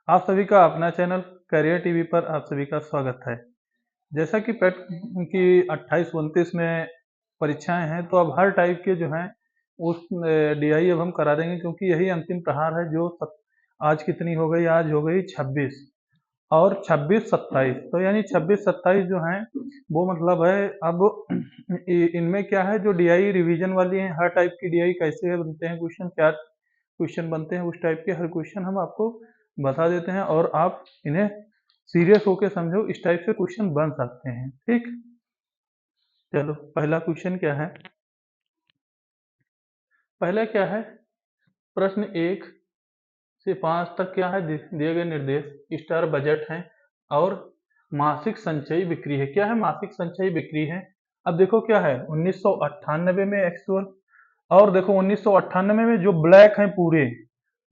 आप सभी का अपना चैनल करियर टीवी पर आप सभी का स्वागत है। जैसा कि पेट की 28-29 में परीक्षाएं हैं, तो अब हर टाइप के जो हैं उस डीआई अब हम करा देंगे, क्योंकि यही अंतिम प्रहार है। आज कितनी हो गई? आज हो गई 26 और 26-27, तो यानी 26-27 जो हैं वो मतलब है अब इनमें क्या है, जो डीआई रिवीजन वाली हैं, हर टाइप की डीआई कैसे बनते हैं क्वेश्चन, क्या क्वेश्चन बनते हैं, उस टाइप के हर क्वेश्चन हम आपको बता देते हैं और आप इन्हें सीरियस होकर समझो, इस टाइप से क्वेश्चन बन सकते हैं। ठीक, चलो पहला क्वेश्चन क्या है। पहला क्या है, प्रश्न 1 से 5 तक क्या है, दिए गए निर्देश स्टार बजट है और मासिक संचयी बिक्री है। क्या है? मासिक संचयी बिक्री है। अब देखो क्या है, 1998 में एक्चुअल, और देखो 1998 में जो ब्लैक है,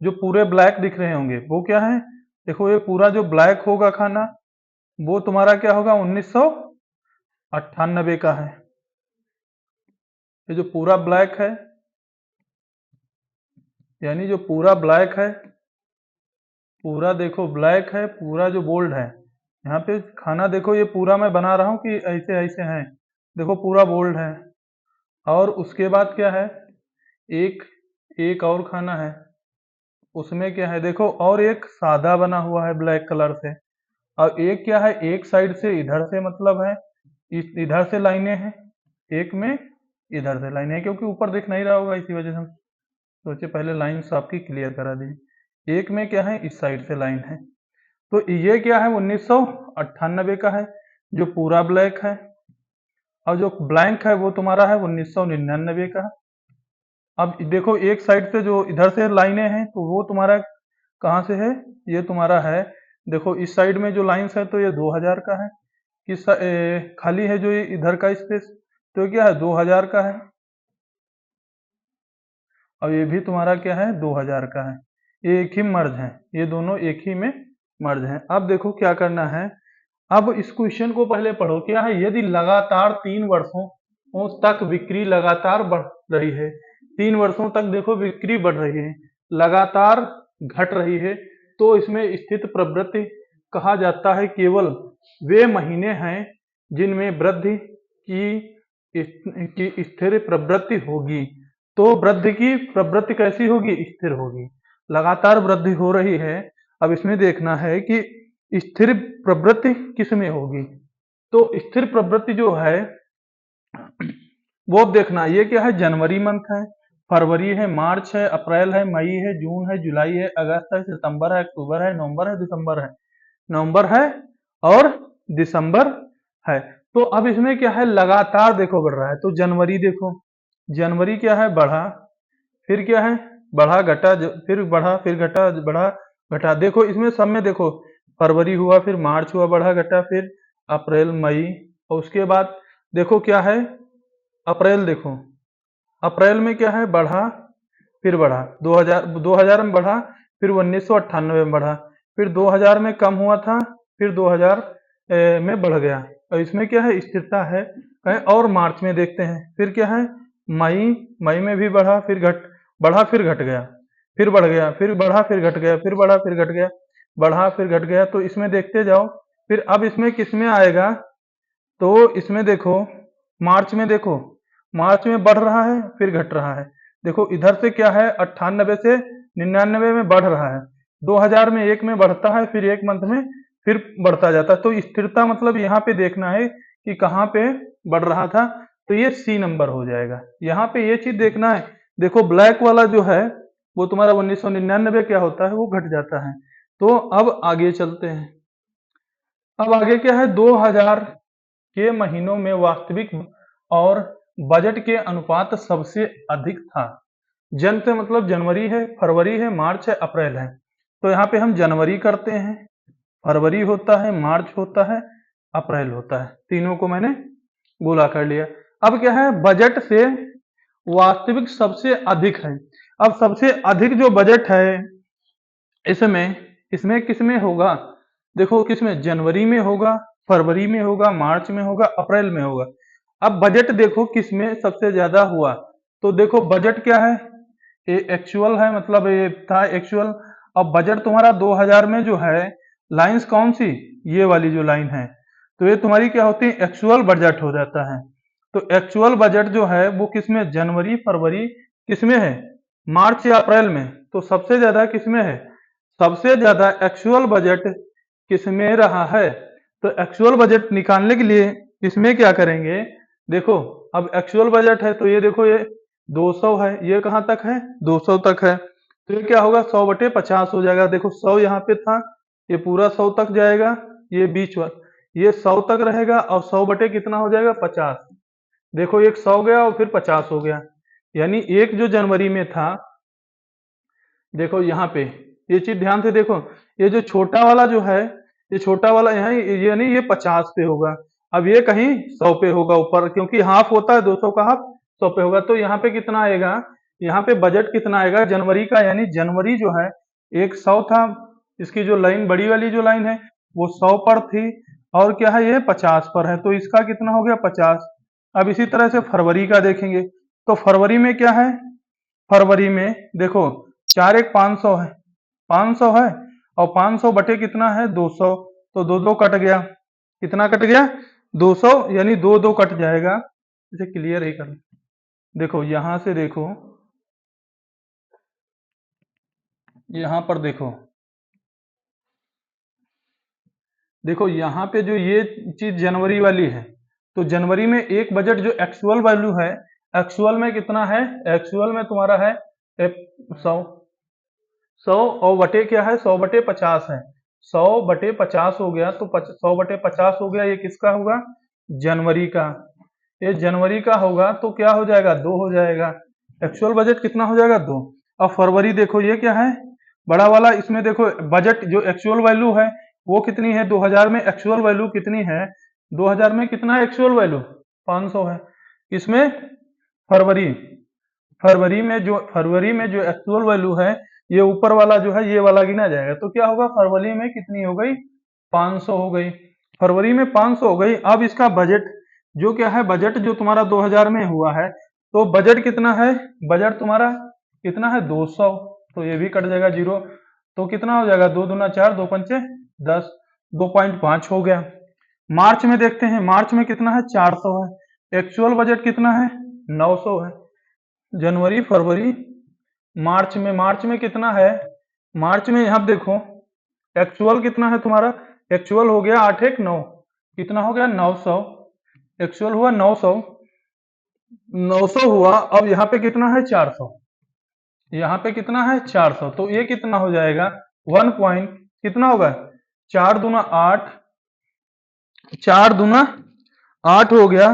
जो पूरे ब्लैक दिख रहे होंगे वो क्या है। देखो ये पूरा जो ब्लैक होगा खाना, वो तुम्हारा क्या होगा, 1998 का है। ये जो पूरा ब्लैक है, यानी जो पूरा ब्लैक है, पूरा देखो ब्लैक है, पूरा जो बोल्ड है यहाँ पे खाना, देखो ये पूरा मैं बना रहा हूँ कि ऐसे ऐसे हैं, देखो पूरा बोल्ड है। और उसके बाद क्या है, एक एक और खाना है, उसमें क्या है देखो, और एक सादा बना हुआ है ब्लैक कलर से। और एक क्या है, एक साइड से इधर से मतलब है, इधर से लाइनें हैं, एक में इधर से लाइनें हैं, क्योंकि ऊपर दिख नहीं रहा होगा इसी वजह से हम सोचे पहले लाइन आपकी क्लियर करा दी। एक में क्या है, इस साइड से लाइन है। तो ये क्या है, 1998 का है जो पूरा ब्लैक है, और जो ब्लैंक है वो तुम्हारा है 1999 का। अब देखो एक साइड से जो इधर से लाइनें हैं, तो वो तुम्हारा कहाँ से है, ये तुम्हारा है, देखो इस साइड में जो लाइंस है तो ये 2000 का है। खाली है जो ये इधर का स्पेस, तो ये क्या है, 2000 का है। और ये भी तुम्हारा क्या है, 2000 का है। ये एक ही मर्ज है, ये दोनों एक ही में मर्ज हैं। अब देखो क्या करना है, अब इस क्वेश्चन को पहले पढ़ो। क्या है, यदि लगातार 3 वर्षों तक बिक्री लगातार बढ़ रही है, 3 वर्षों तक देखो बिक्री बढ़ रही है, लगातार घट रही है, तो इसमें स्थित प्रवृत्ति कहा जाता है। केवल वे महीने हैं जिनमें वृद्धि की स्थिर प्रवृत्ति होगी। तो वृद्धि की प्रवृत्ति कैसी होगी, स्थिर होगी। लगातार वृद्धि हो रही है, अब इसमें देखना है कि स्थिर प्रवृत्ति किस में होगी। तो स्थिर प्रवृत्ति जो है वो अब देखना, ये क्या है, जनवरी मंथ है, फरवरी है, मार्च है, अप्रैल है, मई है, जून है, जुलाई है, अगस्त है, सितंबर है, अक्टूबर है, नवंबर है, दिसंबर है। नवंबर है और दिसंबर है। तो अब इसमें क्या है, लगातार देखो बढ़ रहा है, तो जनवरी देखो, जनवरी क्या है, बढ़ा, फिर क्या है, बढ़ा घटा, फिर बढ़ा, फिर घटा, बढ़ा घटा। देखो इसमें सब में देखो, फरवरी हुआ, फिर मार्च हुआ, बढ़ा घटा, फिर अप्रैल, मई, और उसके बाद देखो क्या है, अप्रैल देखो, अप्रैल में क्या है, बढ़ा, फिर बढ़ा, 2000 में बढ़ा, फिर 1998 में बढ़ा, फिर 2000 में कम हुआ था, फिर 2000 में बढ़ गया। और इसमें क्या है, स्थिरता है। और मार्च में देखते हैं, फिर क्या है, मई, मई में भी बढ़ा, फिर बढ़ा, फिर घट गया, फिर बढ़ गया, फिर बढ़ा, फिर घट गया, फिर बढ़ा, फिर घट गया, बढ़ा, फिर घट गया। तो इसमें देखते जाओ। फिर अब इसमें किस में आएगा, तो इसमें देखो, मार्च में देखो, मार्च में बढ़ रहा है, फिर घट रहा है। देखो इधर से क्या है, 98 से 99 में बढ़ रहा है, 2000 में एक में बढ़ता है, फिर एक मंथ में फिर बढ़ता जाता है। तो स्थिरता मतलब यहाँ पे देखना है कि कहाँ पे बढ़ रहा था, तो ये सी नंबर हो जाएगा। यहाँ पे ये चीज देखना है। देखो ब्लैक वाला जो है वो तुम्हारा 1999 क्या होता है, वो घट जाता है। तो अब आगे चलते हैं। अब आगे क्या है, 2000 के महीनों में वास्तविक और बजट के अनुपात सबसे अधिक था। जन से मतलब जनवरी है, फरवरी है, मार्च है, अप्रैल है। तो यहाँ पे हम जनवरी करते हैं, फरवरी होता है, मार्च होता है, अप्रैल होता है। तीनों को मैंने गोला कर लिया। अब क्या है, बजट से वास्तविक सबसे अधिक है। अब सबसे अधिक जो बजट है, इसमें इसमें किसमें होगा, देखो किसमें, जनवरी में होगा, फरवरी में होगा, मार्च में होगा, अप्रैल में होगा। अब बजट देखो किसमें सबसे ज्यादा हुआ, तो देखो बजट क्या है, ये एक्चुअल है, मतलब ये था एक्चुअल। अब बजट तुम्हारा 2000 में जो है, लाइंस कौन सी, ये वाली जो लाइन है, तो ये तुम्हारी क्या होती है, एक्चुअल बजट हो जाता है। तो एक्चुअल बजट जो है वो किसमें, जनवरी फरवरी किसमें है, मार्च या अप्रैल में, तो सबसे ज्यादा किसमें है, सबसे ज्यादा एक्चुअल बजट किसमें रहा है। तो एक्चुअल बजट निकालने के लिए इसमें क्या करेंगे, देखो अब एक्चुअल बजट है तो ये देखो ये 200 है, ये कहाँ तक है, 200 तक है, तो ये क्या होगा 100/50 हो जाएगा। देखो 100 यहाँ पे था, ये पूरा 100 तक जाएगा, ये बीच वाला ये 100 तक रहेगा, और 100 बटे कितना हो जाएगा 50। देखो एक 100 गया और फिर 50 हो गया, यानी एक जो जनवरी में था, देखो यहाँ पे ये चीज ध्यान से देखो, ये जो छोटा वाला जो है, ये छोटा वाला यहाँ यानी ये 50 पे होगा, अब ये कहीं 100 पे होगा ऊपर, क्योंकि हाफ होता है 200 का हाफ 100 पे होगा। तो यहाँ पे कितना आएगा, यहाँ पे बजट कितना आएगा जनवरी का, यानी जनवरी जो है एक 100 था, इसकी जो लाइन बड़ी वाली जो लाइन है वो 100 पर थी, और क्या है ये 50 पर है, तो इसका कितना हो गया 50। अब इसी तरह से फरवरी का देखेंगे, तो फरवरी में क्या है, फरवरी में देखो 4 एक 500 है, 500 है, और 500 बटे कितना है 200, तो दो दो कट गया, कितना कट गया 200, यानी दो दो कट जाएगा। इसे क्लियर ही कर, देखो यहां से देखो, यहां पर देखो, देखो यहाँ पे जो ये चीज जनवरी वाली है, तो जनवरी में एक बजट जो एक्चुअल वैल्यू है, एक्चुअल में कितना है, एक्चुअल में तुम्हारा है 100, 100 और बटे क्या है 100/50 है, 100/50 हो गया, तो 100/50 हो गया, ये किसका होगा, जनवरी का, ये जनवरी का होगा, तो क्या हो जाएगा 2 हो जाएगा, एक्चुअल बजट कितना हो जाएगा 2। अब फरवरी देखो ये क्या है, बड़ा वाला, इसमें देखो बजट जो एक्चुअल वैल्यू है वो कितनी है, 2000 में एक्चुअल वैल्यू कितनी है, 2000 में कितना है एक्चुअल वैल्यू 500 है, इसमें फरवरी, फरवरी में जो एक्चुअल वैल्यू है, ये ऊपर वाला जो है ये वाला गिना जाएगा, तो क्या होगा फरवरी में कितनी हो गई 500 हो गई, फरवरी में 500 हो गई। अब इसका बजट जो क्या है, बजट जो तुम्हारा 2000 में हुआ है, तो बजट कितना है, बजट तुम्हारा कितना है 200, तो ये भी कट जाएगा जीरो, तो कितना हो जाएगा 2 दूना 4 2 पंचे 10, 2.5 हो गया। मार्च में देखते हैं, मार्च में कितना है 400 है, एक्चुअल बजट कितना है 900 है, जनवरी फरवरी मार्च में कितना है, मार्च में यहां देखो एक्चुअल कितना है तुम्हारा, एक्चुअल हो गया 8 1 9, कितना हो गया 900, एक्चुअल हुआ 900, 900 हुआ। अब यहाँ पे कितना है 400, यहाँ पे कितना है 400, तो ये कितना हो जाएगा 1 पॉइंट कितना होगा 4 दूना 8, 4 दूना 8 हो गया,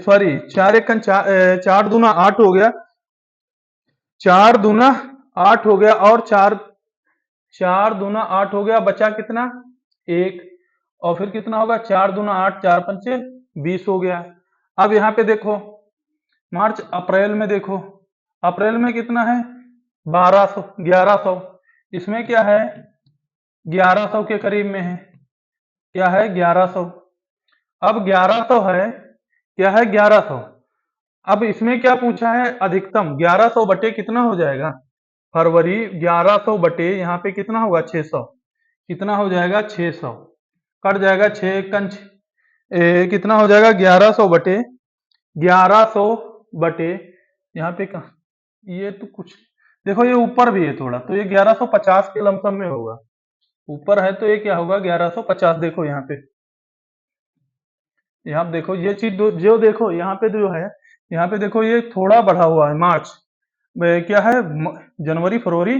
सॉरी 4 एक 4 दूना 8 हो गया, 4 दूना 8 हो गया, और 4 4 दूना 8 हो गया, बचा कितना 1, और फिर कितना होगा 4 दूना 8 4 पंचे 20 हो गया। अब यहाँ पे देखो मार्च अप्रैल में देखो, अप्रैल में कितना है 1200 1100, इसमें क्या है 1100 के करीब में है, क्या है 1100, अब 1100 है, क्या है 1100, अब इसमें क्या पूछा है अधिकतम, 1100 बटे कितना हो जाएगा फरवरी, 1100 बटे यहाँ पे कितना होगा 600, कितना हो जाएगा 600, कट जाएगा 6 कंच, कितना हो जाएगा 1100 बटे 1100 बटे, यहाँ पे कहा ये तो कुछ, देखो ये ऊपर भी है थोड़ा, तो ये 1150 के लमसम में होगा, ऊपर है तो ये क्या होगा 1150, देखो यहाँ पे, यहाँ देखो ये चीज जो देखो यहाँ पे जो है, यहाँ पे देखो ये थोड़ा बढ़ा हुआ है, मार्च क्या है जनवरी फरवरी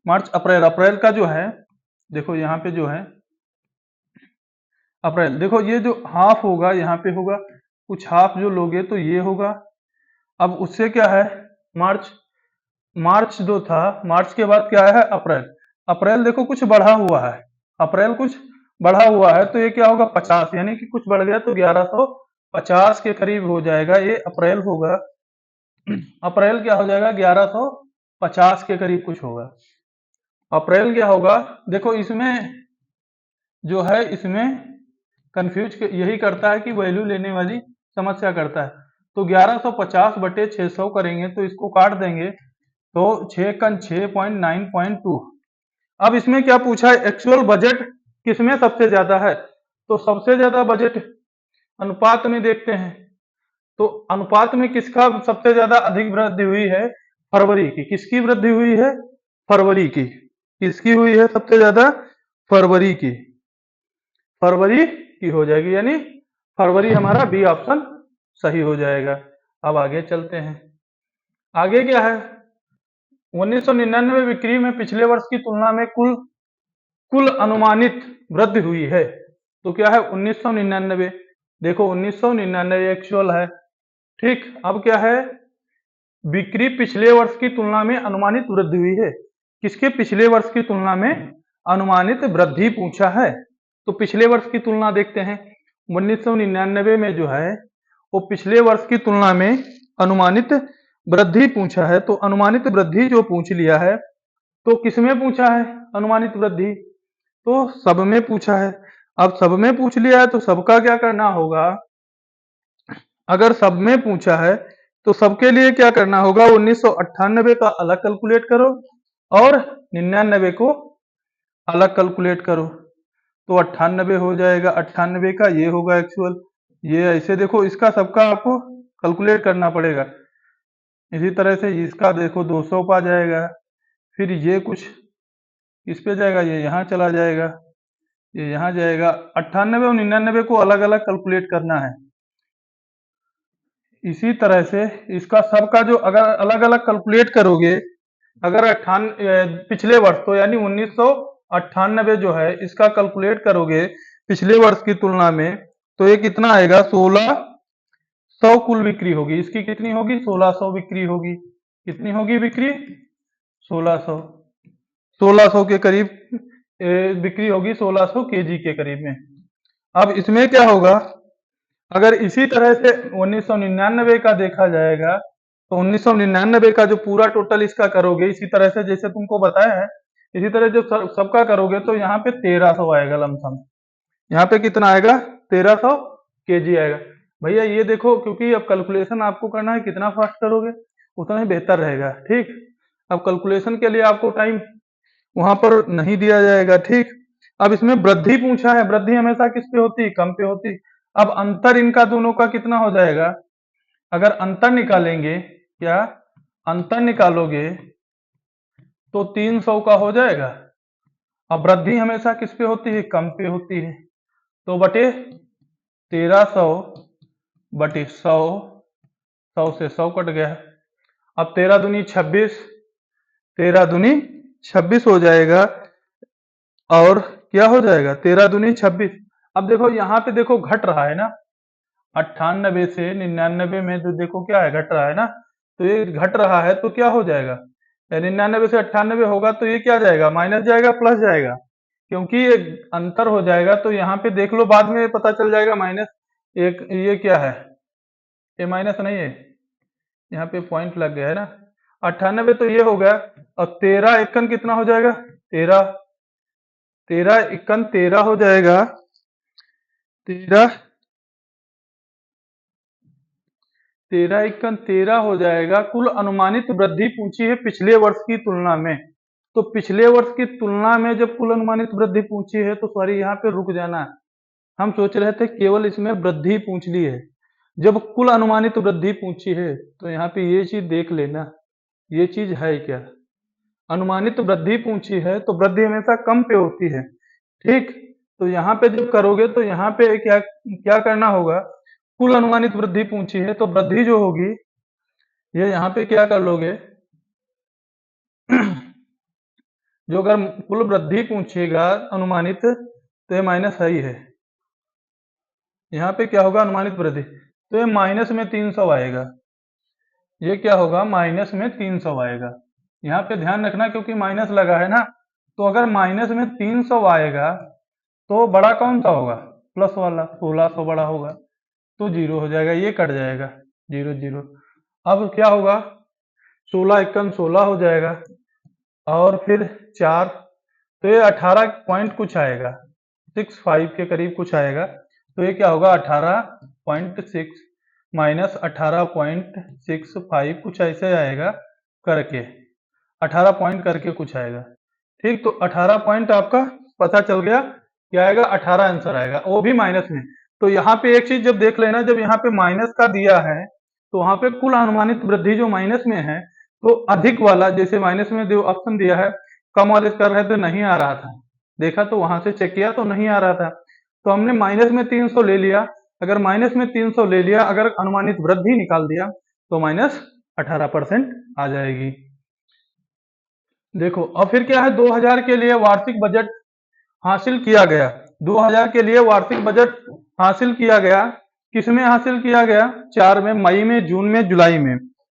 मार्च अप्रैल, अप्रैल का जो है देखो यहाँ पे जो है अप्रैल, देखो ये जो हाफ होगा यहाँ पे होगा, कुछ हाफ जो लोगे तो ये होगा। अब उससे क्या है मार्च, मार्च जो था, मार्च के बाद क्या है अप्रैल, अप्रैल देखो कुछ बढ़ा हुआ है, अप्रैल कुछ बढ़ा हुआ है, तो ये क्या होगा 50, यानी कि कुछ बढ़ गया, तो 1150 के करीब हो जाएगा, ये अप्रैल होगा, अप्रैल क्या हो जाएगा 1150 के करीब कुछ होगा, अप्रैल क्या होगा। देखो इसमें जो है, इसमें कंफ्यूज यही करता है कि वैल्यू लेने वाली समस्या करता है, तो 1150 बटे 600 करेंगे तो इसको काट देंगे, तो 6 कन 6.9.2, अब इसमें क्या पूछा है, एक्चुअल बजट किसमें सबसे ज्यादा है, तो सबसे ज्यादा बजट अनुपात में देखते हैं। तो अनुपात में किसका सबसे ज्यादा अधिक वृद्धि हुई है, फरवरी की। किसकी वृद्धि हुई है, फरवरी की। किसकी हुई है सबसे ज्यादा, फरवरी की। फरवरी की हो जाएगी, यानी फरवरी हमारा बी ऑप्शन सही हो जाएगा। अब आगे चलते हैं। आगे क्या है, 1999 बिक्री में पिछले वर्ष की तुलना में कुल कुल अनुमानित वृद्धि हुई है। तो क्या है 1999, देखो 1999 एक्चुअल है, ठीक। अब क्या है, बिक्री पिछले वर्ष की तुलना में अनुमानित वृद्धि हुई है। किसके, पिछले वर्ष की तुलना में अनुमानित वृद्धि पूछा है। तो पिछले वर्ष की तुलना देखते हैं। 1999 में जो है वो पिछले वर्ष की तुलना में अनुमानित वृद्धि पूछा है। तो अनुमानित वृद्धि जो पूछ लिया है, तो किसमें पूछा है अनुमानित वृद्धि, तो सब में पूछा है। अब सब में पूछ लिया है तो सबका क्या करना होगा, अगर सब में पूछा है तो सबके लिए क्या करना होगा, 1998 का अलग कैलकुलेट करो और 99 को अलग कैलकुलेट करो। तो 98 हो जाएगा, 98 का ये होगा एक्चुअल, ये ऐसे देखो, इसका सबका आपको कैलकुलेट करना पड़ेगा। इसी तरह से इसका देखो 200 पा जाएगा, फिर ये कुछ इस पे जाएगा, ये यहाँ चला जाएगा, ये यहाँ जाएगा। 98 और 99 को अलग अलग कैलकुलेट करना है। इसी तरह से इसका सबका जो अगर अलग अलग कैलकुलेट करोगे, अगर पिछले वर्ष तो यानी 1998 जो है इसका कैलकुलेट करोगे पिछले वर्ष की तुलना में, तो ये कितना आएगा, 1600 कुल बिक्री होगी। इसकी कितनी होगी, 1600 बिक्री होगी। कितनी होगी बिक्री, 1600। 1600 के करीब बिक्री होगी, 1600 केजी के करीब में। अब इसमें क्या होगा, अगर इसी तरह से 1999 का देखा जाएगा, तो 1999 का जो पूरा टोटल इसका करोगे इसी तरह से जैसे तुमको बताया है, इसी तरह जो सबका करोगे तो यहाँ पे 1300 आएगा लमसम। यहाँ पे कितना आएगा, 1300 केजी आएगा। भैया ये देखो, क्योंकि अब कैलकुलेशन आपको करना है, कितना फास्ट करोगे उतना ही बेहतर रहेगा, ठीक। अब कैलकुलेशन के लिए आपको टाइम वहां पर नहीं दिया जाएगा, ठीक। अब इसमें वृद्धि पूछा है, वृद्धि हमेशा किस पे होती है, कम पे होती है। अब अंतर इनका दोनों का कितना हो जाएगा, अगर अंतर निकालेंगे, क्या अंतर निकालोगे तो 300 का हो जाएगा। अब वृद्धि हमेशा किस पे होती है, कम पे होती है। तो बटे 1300 बटे 100, 100 से 100 कट गया। अब 13 दूनी 26, 13 दूनी 26 हो जाएगा, और क्या हो जाएगा, 13 दूनी 26। अब देखो यहाँ पे देखो घट रहा है ना, 98 से 99 में जो देखो क्या है, घट रहा है ना। तो ये घट रहा है तो क्या हो जाएगा, 99 से 98 होगा तो ये क्या जाएगा, माइनस जाएगा प्लस जाएगा, क्योंकि ये अंतर हो जाएगा। तो यहाँ पे देख लो, बाद में पता चल जाएगा माइनस। एक ये क्या है, ये माइनस नहीं है, यहाँ पे पॉइंट लग गया है ना। 98 तो ये हो गया, और 13 एकन कितना हो जाएगा, 13, 13 एकन 13 हो जाएगा। 13 13 एकन 13 हो जाएगा। कुल अनुमानित वृद्धि पूछी है पिछले वर्ष की तुलना में। तो पिछले वर्ष की तुलना में जब कुल अनुमानित वृद्धि पूछी है, तो सॉरी यहाँ पे रुक जाना है। हम सोच रहे थे केवल इसमें वृद्धि पूछ ली है, जब कुल अनुमानित वृद्धि पूछी है तो यहाँ पे ये चीज देख लेना, ये चीज है क्या, अनुमानित वृद्धि पूछी है तो वृद्धि हमेशा कम पे होती है, ठीक। तो यहाँ पे जब करोगे तो यहाँ पे क्या क्या करना होगा, कुल अनुमानित वृद्धि पूछी है तो वृद्धि जो होगी ये यहाँ पे क्या कर लोगे, जो अगर कुल वृद्धि पूछेगा अनुमानित तो ये माइनस है ही है। यहाँ पे क्या होगा, अनुमानित वृद्धि, तो ये माइनस में 300 आएगा। ये क्या होगा, माइनस में 300 आएगा। यहाँ पे ध्यान रखना क्योंकि माइनस लगा है ना। तो अगर माइनस में 300 आएगा तो बड़ा कौन सा होगा, प्लस वाला, 1600 बड़ा होगा। तो जीरो हो जाएगा, ये कट जाएगा, जीरो जीरो। अब क्या होगा, 16 एकम 16 हो जाएगा, और फिर 4, तो ये 18 पॉइंट कुछ आएगा, 65 के करीब कुछ आएगा। तो ये क्या होगा, 18.6 माइनस 18.65 कुछ ऐसे आएगा करके, 18 पॉइंट करके कुछ आएगा, ठीक, तो 18 पॉइंट आपका पता चल गया, क्या आएगा 18 आंसर आएगा, वो भी माइनस में। तो यहाँ पे एक चीज जब देख लेना, जब यहाँ पे माइनस का दिया है तो वहां पे कुल अनुमानित वृद्धि जो माइनस में है, तो अधिक वाला जैसे माइनस में जो ऑप्शन दिया है, कम वाले कर रहे थे नहीं आ रहा था, देखा तो वहां से चेक किया तो नहीं आ रहा था, तो हमने माइनस में 300 ले लिया। अगर माइनस में 300 ले लिया, अगर अनुमानित वृद्धि निकाल दिया तो माइनस 18% आ जाएगी। देखो अब फिर क्या है, 2000 के लिए वार्षिक बजट हासिल किया गया। 2000 के लिए वार्षिक बजट हासिल किया गया, किसमें हासिल किया गया? 4 में, मई में, जून में, जुलाई में।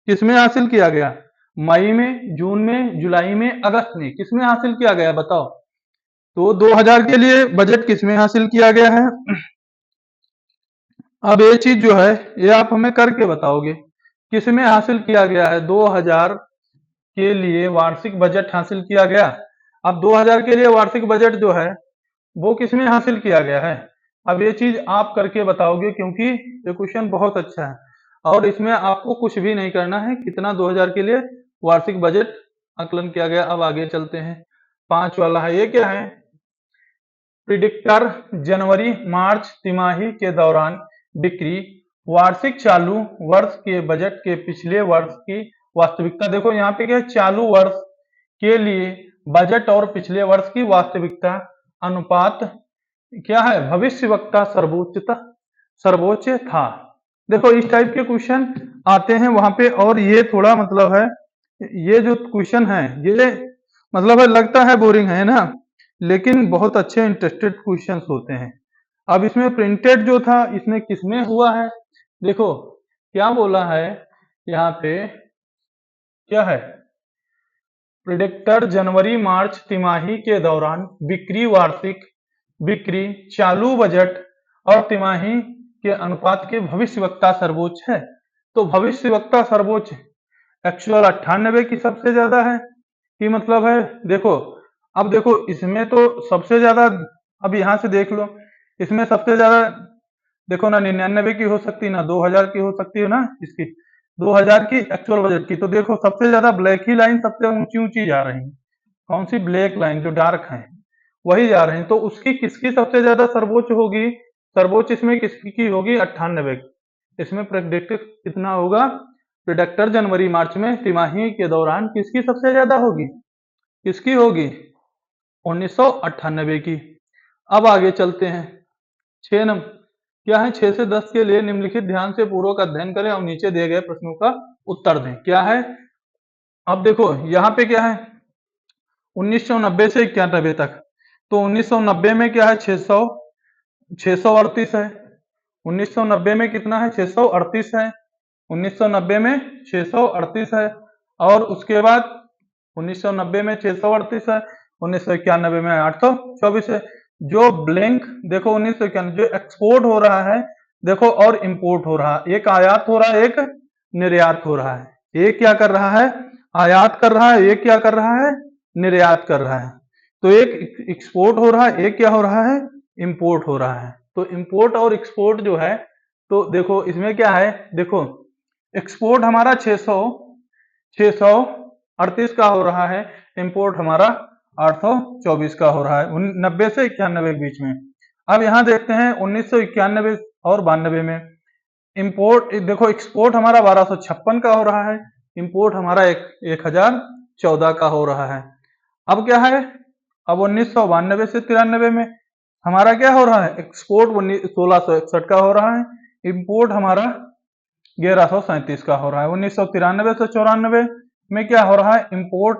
किसमें हासिल किया गया? मई में, जून में, जुलाई में, अगस्त में। किसमें हासिल किया गया बताओ? तो 2000 के लिए बजट किसमें हासिल किया गया है? अब ये चीज जो है ये आप हमें करके बताओगे, किसमें हासिल किया गया है? 2000 के लिए वार्षिक बजट हासिल किया गया। अब 2000 के लिए वार्षिक बजट जो है वो किसमें हासिल किया गया है? अब ये चीज आप करके बताओगे, क्योंकि ये क्वेश्चन बहुत अच्छा है और इसमें आपको कुछ भी नहीं करना है। कितना 2000 के लिए वार्षिक बजट आकलन किया गया। अब आगे चलते हैं, 5 वाला है, ये क्या है? प्रिडिक्टर जनवरी मार्च तिमाही के दौरान बिक्री वार्षिक चालू वर्ष के बजट के पिछले वर्ष की वास्तविकता। देखो यहाँ पे क्या है, चालू वर्ष के लिए बजट और पिछले वर्ष की वास्तविकता अनुपात क्या है? भविष्यवक्ता सर्वोच्च था। देखो इस टाइप के क्वेश्चन आते हैं वहां पे, और ये थोड़ा मतलब है, ये जो क्वेश्चन है ये मतलब है लगता है बोरिंग है ना, लेकिन बहुत अच्छे इंटरेस्टेड क्वेश्चंस होते हैं। अब इसमें प्रिंटेड जो था इसमें किसमें हुआ है? देखो क्या बोला है यहाँ पे, क्या है? प्रिडिक्टर जनवरी मार्च तिमाही के दौरान बिक्री चालू बजट और तिमाही के अनुपात के भविष्यवक्ता सर्वोच्च है। तो भविष्यवक्ता सर्वोच्च एक्चुअल 98 की सबसे ज्यादा है, कि मतलब है देखो, अब देखो इसमें तो सबसे ज्यादा, अब यहां से देख लो, इसमें सबसे ज्यादा देखो ना 99 की हो सकती, ना 2000 की हो सकती है ना, इसकी 2000 की एक्चुअल बजट की। तो देखो सबसे ज्यादा ब्लैक ही लाइन सबसे ऊंची ऊंची जा रही, कौन सी? ब्लैक लाइन जो डार्क है वही जा रहे हैं। तो उसकी किसकी सबसे ज्यादा सर्वोच्च होगी? सर्वोच्च इसमें किसकी की होगी? 98। इसमें प्रेडिक्ट कितना होगा? प्रिडिक्टर जनवरी मार्च में तिमाही के दौरान किसकी सबसे ज्यादा होगी? किसकी होगी? 1998 की। अब आगे चलते हैं, 6 नंबर क्या है? 6 से 10 के लिए निम्नलिखित ध्यान से पूर्वक अध्ययन करें और नीचे दिए गए प्रश्नों का उत्तर दें। क्या है? अब देखो यहाँ पे क्या है, 1990 से 91 तक। तो 1990 में क्या है? 638 है। 1990 में कितना है? 638 है। 1990 में 638 है। और उसके बाद 1990 में 638 है, 1991 में 824 है। जो ब्लैंक देखो 1991 जो एक्सपोर्ट हो रहा है देखो, और इंपोर्ट हो रहा है, एक आयात हो रहा है, एक निर्यात हो रहा है। एक क्या कर रहा है? आयात कर रहा है, एक क्या कर रहा है? निर्यात कर रहा है। तो एक एक्सपोर्ट हो रहा है, एक क्या हो रहा है? इंपोर्ट हो रहा है। तो इंपोर्ट और एक्सपोर्ट जो है, तो देखो इसमें क्या है, देखो एक्सपोर्ट हमारा 638 का हो रहा है, इंपोर्ट हमारा 824 का हो रहा है 90 से 91 के बीच में। अब यहां देखते हैं 1991 और 92 में इंपोर्ट, देखो एक्सपोर्ट हमारा 1256 का हो रहा है, इंपोर्ट हमारा 1014 का हो रहा है। अब क्या है, अब 1992 से 93 में हमारा क्या हो रहा है? एक्सपोर्ट 1661 का हो रहा है, इंपोर्ट हमारा 1137 का हो रहा है। 1993 से 94 में क्या हो रहा है? इंपोर्ट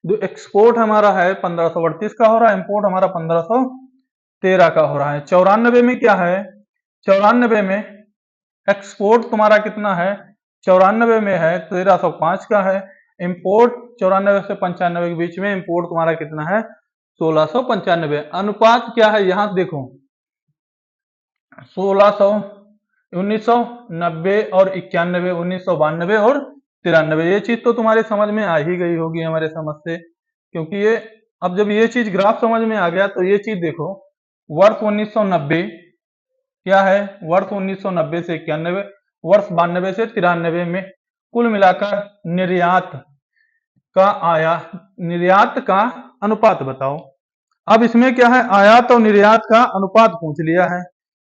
जो एक्सपोर्ट हमारा है 1538 का हो रहा है, इंपोर्ट हमारा 1513 का हो रहा है। 94 में क्या है? 94 में एक्सपोर्ट तुम्हारा कितना है? 94 में है 1305 का है, इंपोर्ट 94 से 95 के बीच में इंपोर्ट तुम्हारा कितना है? 1695। अनुपात क्या है यहां देखो, 1600 1990 और 91, 1992 और 93। ये चीज तो तुम्हारे समझ में आ ही गई होगी हमारे समझ से, क्योंकि ये अब जब ये चीज ग्राफ समझ में आ गया तो ये चीज देखो, वर्ष 1990 क्या है? वर्ष 1990 से 91, वर्ष 92 से 93 में कुल मिलाकर निर्यात निर्यात का अनुपात बताओ। अब इसमें क्या है, आयात और निर्यात का अनुपात पूछ लिया है,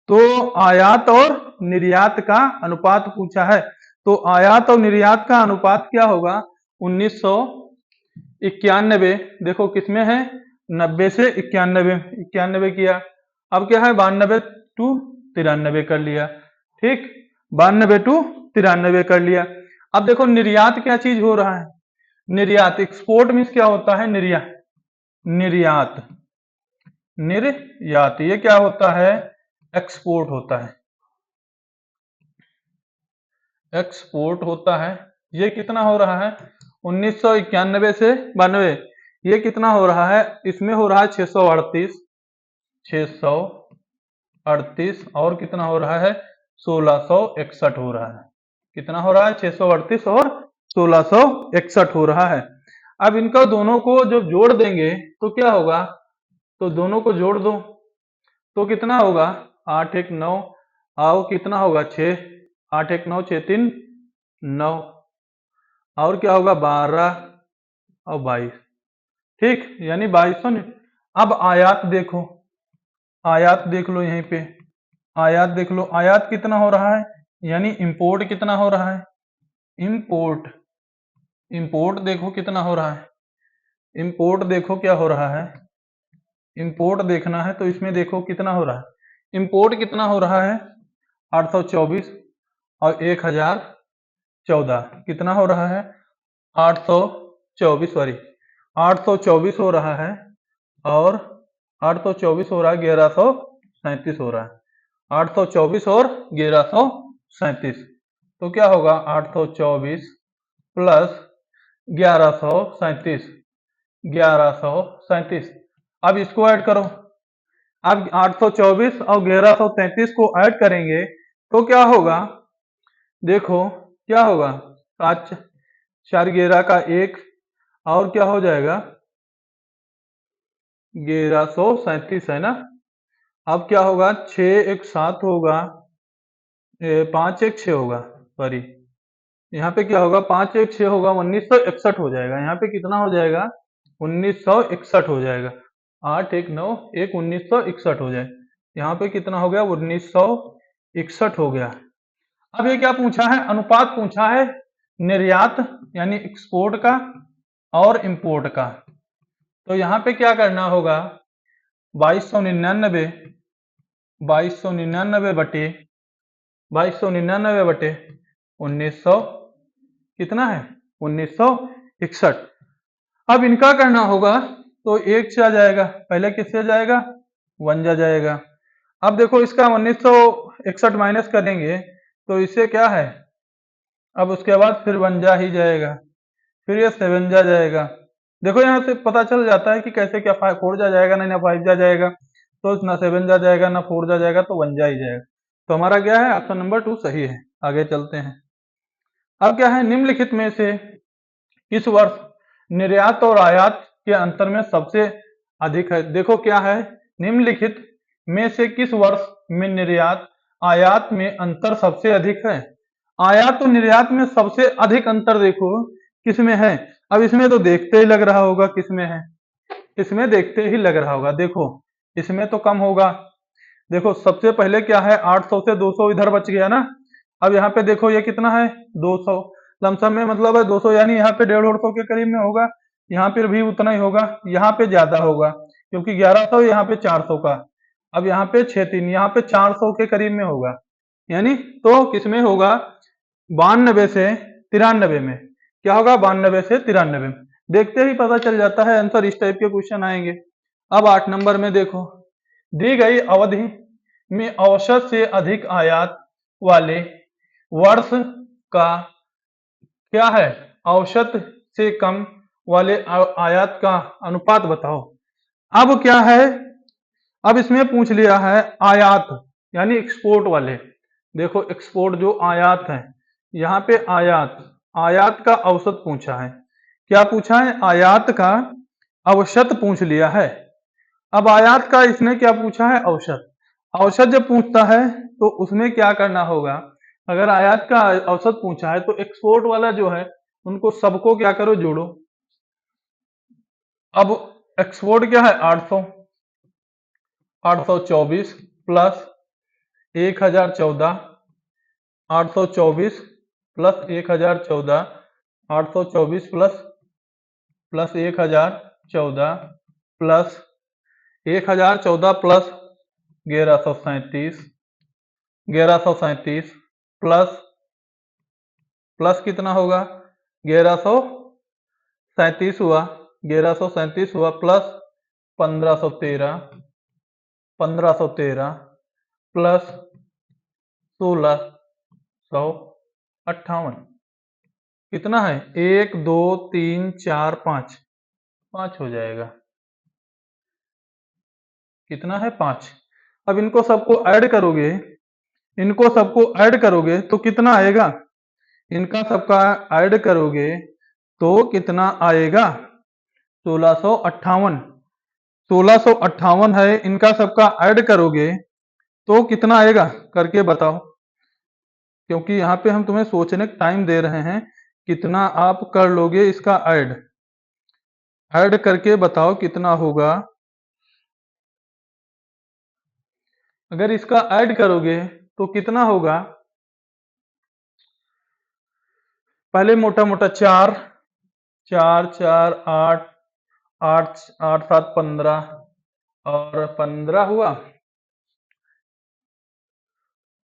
तो आयात और निर्यात का अनुपात पूछा है, तो आयात और निर्यात का अनुपात क्या होगा, 1991। देखो किसमें है, 90 से 91, 91 किया। अब क्या है, 92 टू 93 कर लिया। ठीक, 92 टू 93 कर लिया। अब देखो निर्यात क्या चीज हो रहा है, निर्यात, एक्सपोर्ट मीन्स क्या होता है, निर्यात, निर्यात, निर्यात ये क्या होता है, एक्सपोर्ट होता है, एक्सपोर्ट होता है। ये कितना हो रहा है, 1991 से 92, ये कितना हो रहा है, इसमें हो रहा है 638, 638, और कितना हो रहा है, 1661 हो रहा है। कितना हो रहा है, 638 और 1661 हो रहा है। अब इनका दोनों को जब जोड़ देंगे तो क्या होगा, तो दोनों को जोड़ दो तो कितना होगा, 8 1 9, आओ कितना होगा 6, 8 1 9, 6 3 9, और क्या होगा 12 और 22। ठीक, यानी 2200। अब आयात देखो, आयात देख लो, यहीं पे आयात देख लो, आयात कितना हो रहा है, यानी इंपोर्ट कितना हो रहा है, इंपोर्ट, इंपोर्ट देखो कितना हो रहा है, इंपोर्ट देखो क्या हो रहा है, इंपोर्ट देखना है तो इसमें देखो कितना हो रहा है, इंपोर्ट कितना हो रहा है, 824 और 1014, कितना हो रहा है, 824, सॉरी 824 हो रहा है, और 824 हो रहा है, 1137 हो रहा है, 824 और 1137, तो क्या होगा 824 प्लस 1137, 1137। अब इसको ऐड करो, अब 824 और 1133 को ऐड करेंगे तो क्या होगा, देखो क्या होगा, 7 4 11 का 1, और क्या हो जाएगा, 1137 है ना। अब क्या होगा, 6 1 7 होगा, 5 1 6 होगा, सॉरी यहाँ पे क्या होगा, 5 1 6 होगा, 1961 हो जाएगा। यहाँ पे कितना हो जाएगा, 1961 हो जाएगा। 8 1 9 1 1961 हो जाए, यहाँ पे कितना हो गया, 1961 हो गया। अब ये क्या पूछा है, अनुपात पूछा है निर्यात यानी एक्सपोर्ट का और इंपोर्ट का। तो यहाँ पे क्या करना होगा, 2299, 2299 बटे 2299 बटे 1900, कितना है, 1961। अब इनका करना होगा तो एक से आ जाएगा, पहले किससे जाएगा, 1 जाएगा। अब देखो इसका 1961 माइनस करेंगे तो इससे क्या है, अब उसके बाद फिर 1 ही जाएगा, फिर ये 7 जाएगा। देखो यहाँ से पता चल जाता है कि कैसे, क्या 4 जाएगा नहीं, ना 5 जाएगा, तो ना 7 जाएगा ना 4 जाएगा, तो 1 ही जाएगा। तो हमारा क्या है, ऑप्शन नंबर 2 सही है। आगे चलते हैं। अब क्या है, निम्नलिखित में से किस वर्ष निर्यात और आयात के अंतर में सबसे अधिक है। देखो क्या है, निम्नलिखित में से किस वर्ष में निर्यात आयात में अंतर सबसे अधिक है। आयात और निर्यात में सबसे अधिक अंतर देखो किसमें है। अब इसमें तो देखते ही लग रहा होगा किसमें है, इसमें देखते ही लग रहा होगा, देखो इसमें तो कम होगा। देखो सबसे पहले क्या है, 800 से 200 इधर बच गया ना। अब यहाँ पे देखो ये कितना है, 200, लमसम में मतलब है 200, यानी यहाँ पे 150 के करीब में होगा, यहाँ पे भी उतना ही होगा, यहाँ पे ज्यादा होगा क्योंकि 1100, यहाँ पे 400 का। अब यहाँ पे 6 3, यहाँ पे 400 के करीब में होगा, यानी तो किसमें होगा, 92 से 93 में। क्या होगा, 92 से 93 में। देखते ही पता चल जाता है आंसर, इस टाइप के क्वेश्चन आएंगे। अब 8 नंबर में देखो, दी गई अवधि में औसत से अधिक आयात वाले वर्ष का क्या है, औसत से कम वाले आयात का अनुपात बताओ। अब क्या है, अब इसमें पूछ लिया है आयात यानी एक्सपोर्ट वाले। देखो एक्सपोर्ट जो आयात है, यहाँ पे आयात, आयात का औसत पूछा है। क्या पूछा है, आयात का औसत पूछ लिया है। अब आयात का इसने क्या पूछा है, औसत। औसत जब पूछता है तो उसमें क्या करना होगा, अगर आयात का औसत पूछा है तो एक्सपोर्ट वाला जो है उनको सबको क्या करो, जोड़ो। अब एक्सपोर्ट क्या है 800, 824 plus 1014, 824 plus 1014, 824 plus 1014 plus 1014 plus 1137, 1137 plus plus कितना होगा 1137 हुआ, 1137 हुआ प्लस 1513, 1513 प्लस 1658 कितना है 1 2 3 4 5, 5 हो जाएगा। कितना है 5। अब इनको सबको ऐड करोगे, इनको सबको ऐड करोगे तो कितना आएगा, इनका सबका ऐड करोगे तो कितना आएगा 1658, 1658 है, इनका सबका ऐड करोगे तो कितना आएगा करके बताओ, क्योंकि यहाँ पे हम तुम्हें सोचने का टाइम दे रहे हैं, कितना आप कर लोगे इसका ऐड, ऐड करके बताओ कितना होगा। अगर इसका ऐड करोगे तो कितना होगा, पहले मोटा मोटा 4 4 4 8 8 8 7 15 और 15 हुआ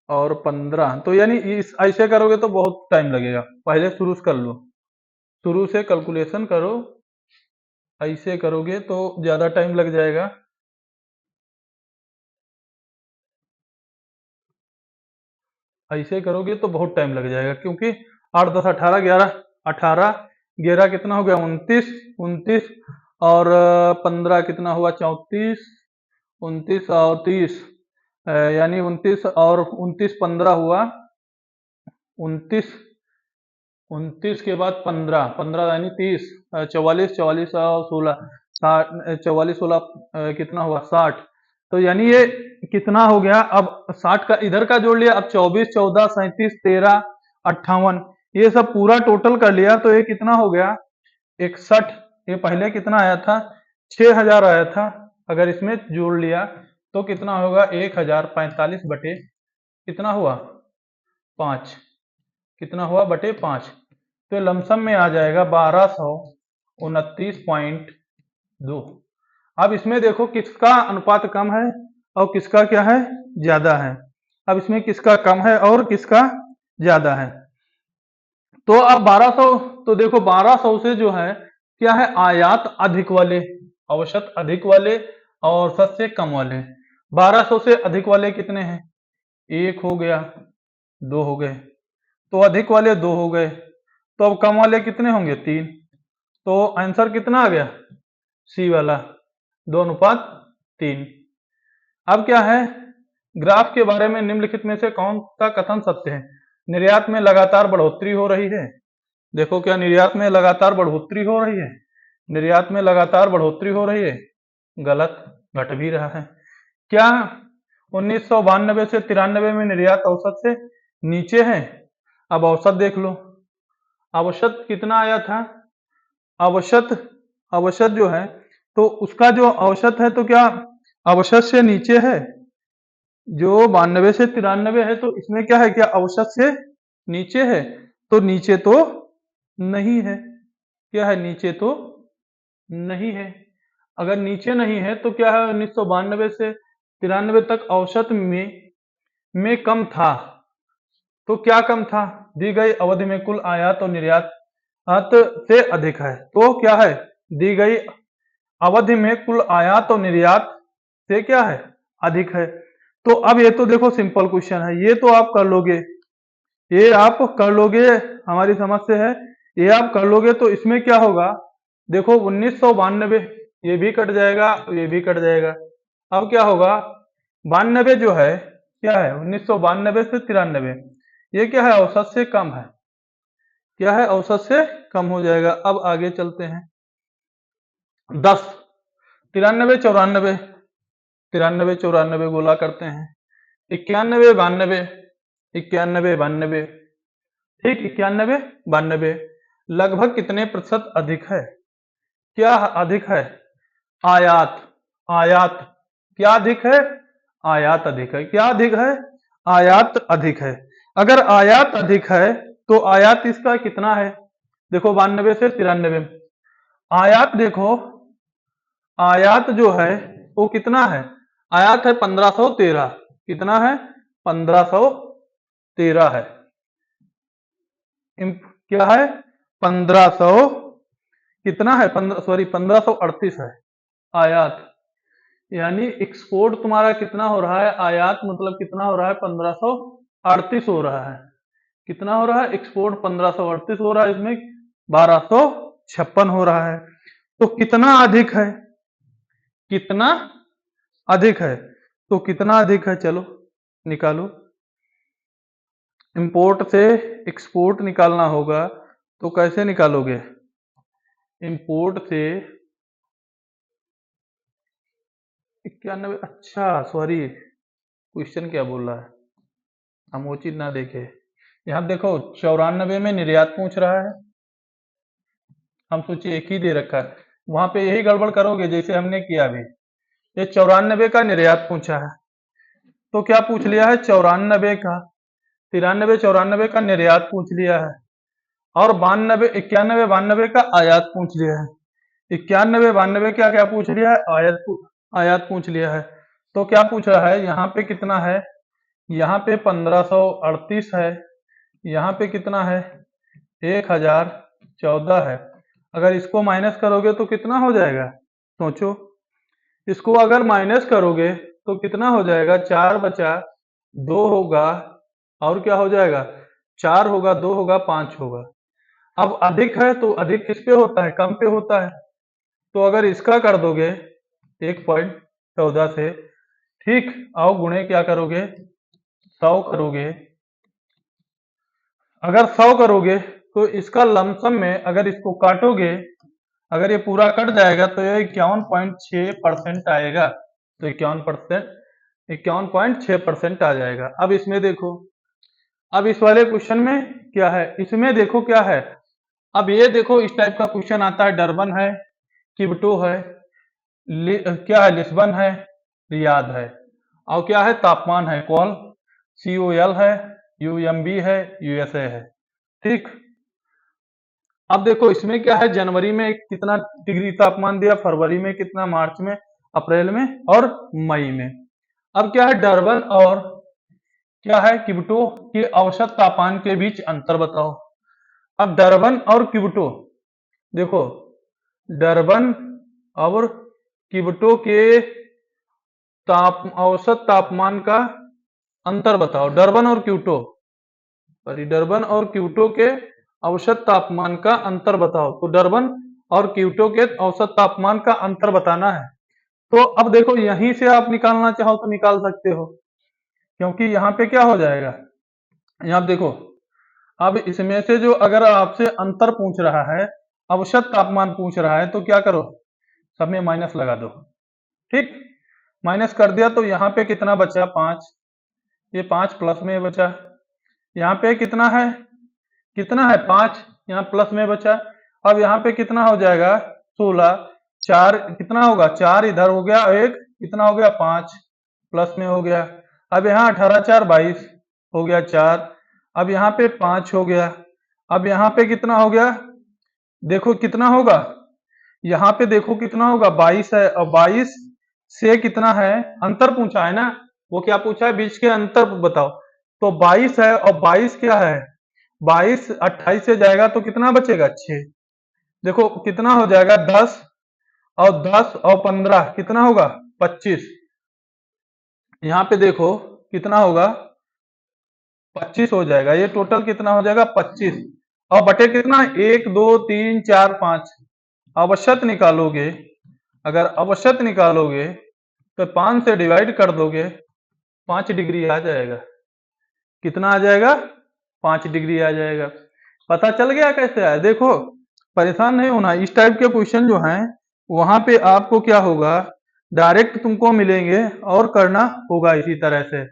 और 15, तो यानी इस ऐसे करोगे तो बहुत टाइम लगेगा, पहले शुरू से कर लो, शुरू से कैलकुलेशन करो, ऐसे करोगे तो ज्यादा टाइम लग जाएगा। ऐसे करोगे तो बहुत टाइम लग जाएगा, क्योंकि 8 10 18 11 18 11 कितना हो गया 29, 29 और 15 कितना हुआ 34, 29 और 30 यानी 29 और 29 15 हुआ 29, 29 के बाद 15 15 यानी 30, 44 44 और 16 60, 44 16 कितना हुआ 60, तो यानी ये कितना हो गया, अब 60 का इधर का जोड़ लिया, अब 24 14 37 13 58 ये सब पूरा टोटल कर लिया तो ये कितना हो गया 61। ये पहले कितना आया था 6000 आया था, अगर इसमें जोड़ लिया तो कितना होगा 1045 बटे कितना हुआ 5, कितना हुआ बटे 5, तो लमसम में आ जाएगा 1229.2। अब इसमें देखो किसका अनुपात कम है और किसका क्या है ज्यादा है, अब इसमें किसका कम है और किसका ज्यादा है, तो अब 1200, तो देखो 1200 से जो है क्या है आयात अधिक वाले, औसत अधिक वाले और औसत से कम वाले। 1200 से अधिक वाले कितने हैं, एक हो गया, दो हो गए, तो अधिक वाले दो हो गए, तो अब कम वाले कितने होंगे तीन, तो आंसर कितना आ गया सी वाला 2:3। अब क्या है ग्राफ के बारे में निम्नलिखित में से कौन सा कथन सत्य है, निर्यात में लगातार बढ़ोतरी हो रही है, देखो क्या निर्यात में लगातार बढ़ोतरी हो रही है, निर्यात में लगातार बढ़ोतरी हो रही है, गलत, घट भी रहा है। क्या 1992 से 93 में निर्यात औसत से नीचे है, अब औसत देख लो, औसत कितना आया था, औसत, औसत जो है तो उसका जो औसत है तो क्या औसत से नीचे है, जो 92 से 93 है तो इसमें क्या है क्या औसत से नीचे है, तो नीचे तो नहीं है, क्या है नीचे तो नहीं है, अगर नीचे नहीं है तो क्या है 1992 से 93 तक औसत में कम था, तो क्या कम था दी गई अवधि में कुल आयात और निर्यात से अधिक है, तो क्या है दी गई अवधि में कुल आयात और निर्यात से क्या है अधिक है, तो अब ये तो देखो सिंपल क्वेश्चन है, ये तो आप कर लोगे, ये आप कर लोगे, हमारी समझ से है, ये आप कर लोगे, तो इसमें क्या होगा देखो 1992 ये भी कट जाएगा, ये भी कट जाएगा, अब क्या होगा 92 जो है क्या है 1992 से 93 ये क्या है औसत से कम है, क्या है औसत से कम हो जाएगा। अब आगे चलते हैं 10 93 94, 93 94 गोला करते हैं, 91 92, 91 92, ठीक 91 92 लगभग कितने प्रतिशत अधिक है, क्या अधिक है? आयात। आयात। क्या अधिक है? आयात अधिक है। क्या अधिक है? आयात अधिक है। अगर आयात अधिक है तो आयात इसका कितना है? देखो 92 से 93 में। आयात देखो, आयात जो है वो कितना है? आयात है 1513। कितना है? 1513 है। क्या है? 1500 कितना है? 15 सॉरी 1538 है आयात। यानी एक्सपोर्ट तुम्हारा कितना हो रहा है? आयात मतलब कितना हो रहा है? 1538 हो रहा है। कितना हो रहा है? एक्सपोर्ट 1538 हो रहा है, इसमें 1256 हो रहा है। तो कितना अधिक है? कितना अधिक है? तो कितना अधिक है? चलो निकालो। इंपोर्ट से एक्सपोर्ट निकालना होगा तो कैसे निकालोगे? इंपोर्ट से 91, अच्छा सॉरी, क्वेश्चन क्या बोल रहा है, हम वो चीज ना देखे। यहाँ देखो 94 में निर्यात पूछ रहा है, हम सोचे एक ही दे रखा है, वहां पे यही गड़बड़ करोगे जैसे हमने किया अभी। ये 94 का निर्यात पूछा है, तो क्या पूछ लिया है? 94 का। 93 94 का निर्यात पूछ लिया है, और 92 91 92 का आयात पूछ लिया है। 91 92 क्या क्या पूछ लिया है? आयात पूछ लिया है। तो क्या पूछ रहा है? यहाँ पे कितना है? यहाँ पे 1538 है। यहाँ पे कितना है? 1014 है। अगर इसको माइनस करोगे तो कितना हो जाएगा? सोचो, इसको अगर माइनस करोगे तो कितना हो जाएगा? 4 बचा 2 होगा, और क्या हो जाएगा? 4 होगा, 2 होगा, 5 होगा। अब अधिक है तो अधिक किस पे होता है? कम पे होता है। तो अगर इसका कर दोगे 1.14 से, ठीक, आओ गुणे क्या करोगे? 100 करोगे। अगर 100 करोगे तो इसका लमसम में अगर इसको काटोगे, अगर ये पूरा कट जाएगा तो ये 51.6% आएगा। तो 51.6% आ जाएगा। अब इसमें देखो, अब इस वाले क्वेश्चन में क्या है? इसमें देखो क्या है। अब ये देखो इस टाइप का क्वेश्चन आता है, डरबन है, किब्टो है, क्या है? लिस्बन है, रियाद है, और क्या है? तापमान है, कॉल, COL है, UMB है, USA है। ठीक। अब देखो इसमें क्या है? जनवरी में कितना डिग्री तापमान दिया, फरवरी में कितना, मार्च में, अप्रैल में और मई में। अब क्या है? डरबन और क्या है? किब्टो के औसत तापमान के बीच अंतर बताओ। अब डरबन और किब्टो देखो, डरबन और किब्टो के औसत तापमान का अंतर बताओ। डरबन और क्योटो, सॉरी, डरबन और क्योटो के औसत तापमान का अंतर बताओ। तो डरबन और क्योटो के औसत तापमान का अंतर बताना है। तो अब देखो यहीं से आप निकालना चाहो तो निकाल सकते हो, क्योंकि यहाँ पे क्या हो जाएगा? यहाँ देखो, अब इसमें से जो अगर आपसे अंतर पूछ रहा है, औसत तापमान पूछ रहा है, तो क्या करो? सब में माइनस लगा दो। ठीक, माइनस कर दिया तो यहाँ पे कितना बचा? 5। ये 5 प्लस में बचा। यहाँ पे कितना है? कितना है? 5 यहाँ प्लस में बचा। अब यहाँ पे कितना हो जाएगा? 16। 4 कितना होगा? 4 इधर हो गया, एक कितना हो गया? 5 प्लस में हो गया। अब यहाँ 18 4 22 हो गया 4। अब यहाँ पे 5 हो गया। अब यहाँ पे कितना हो गया? देखो कितना होगा? यहाँ पे देखो कितना होगा? 22 है, और 22 से कितना है? अंतर पूछा है ना, वो क्या पूछा है? बीच के अंतर बताओ। तो 22 है, और 22 क्या है? 22 28 से जाएगा तो कितना बचेगा? 6। देखो कितना हो जाएगा? 10, और 10 और 15 कितना होगा? 25। यहाँ पे देखो कितना होगा? 25 हो जाएगा। ये टोटल कितना हो जाएगा? 25। और बटे कितना? 1 2 3 4 5। अवशत निकालोगे, अगर अवशत निकालोगे तो 5 से डिवाइड कर दोगे, 5 डिग्री आ जाएगा। कितना आ जाएगा? 5 डिग्री आ जाएगा। पता चल गया कैसे आया? देखो, परेशान नहीं होना, इस टाइप के क्वेश्चन जो हैं वहां पे आपको क्या होगा, डायरेक्ट तुमको मिलेंगे और करना होगा इसी तरह से।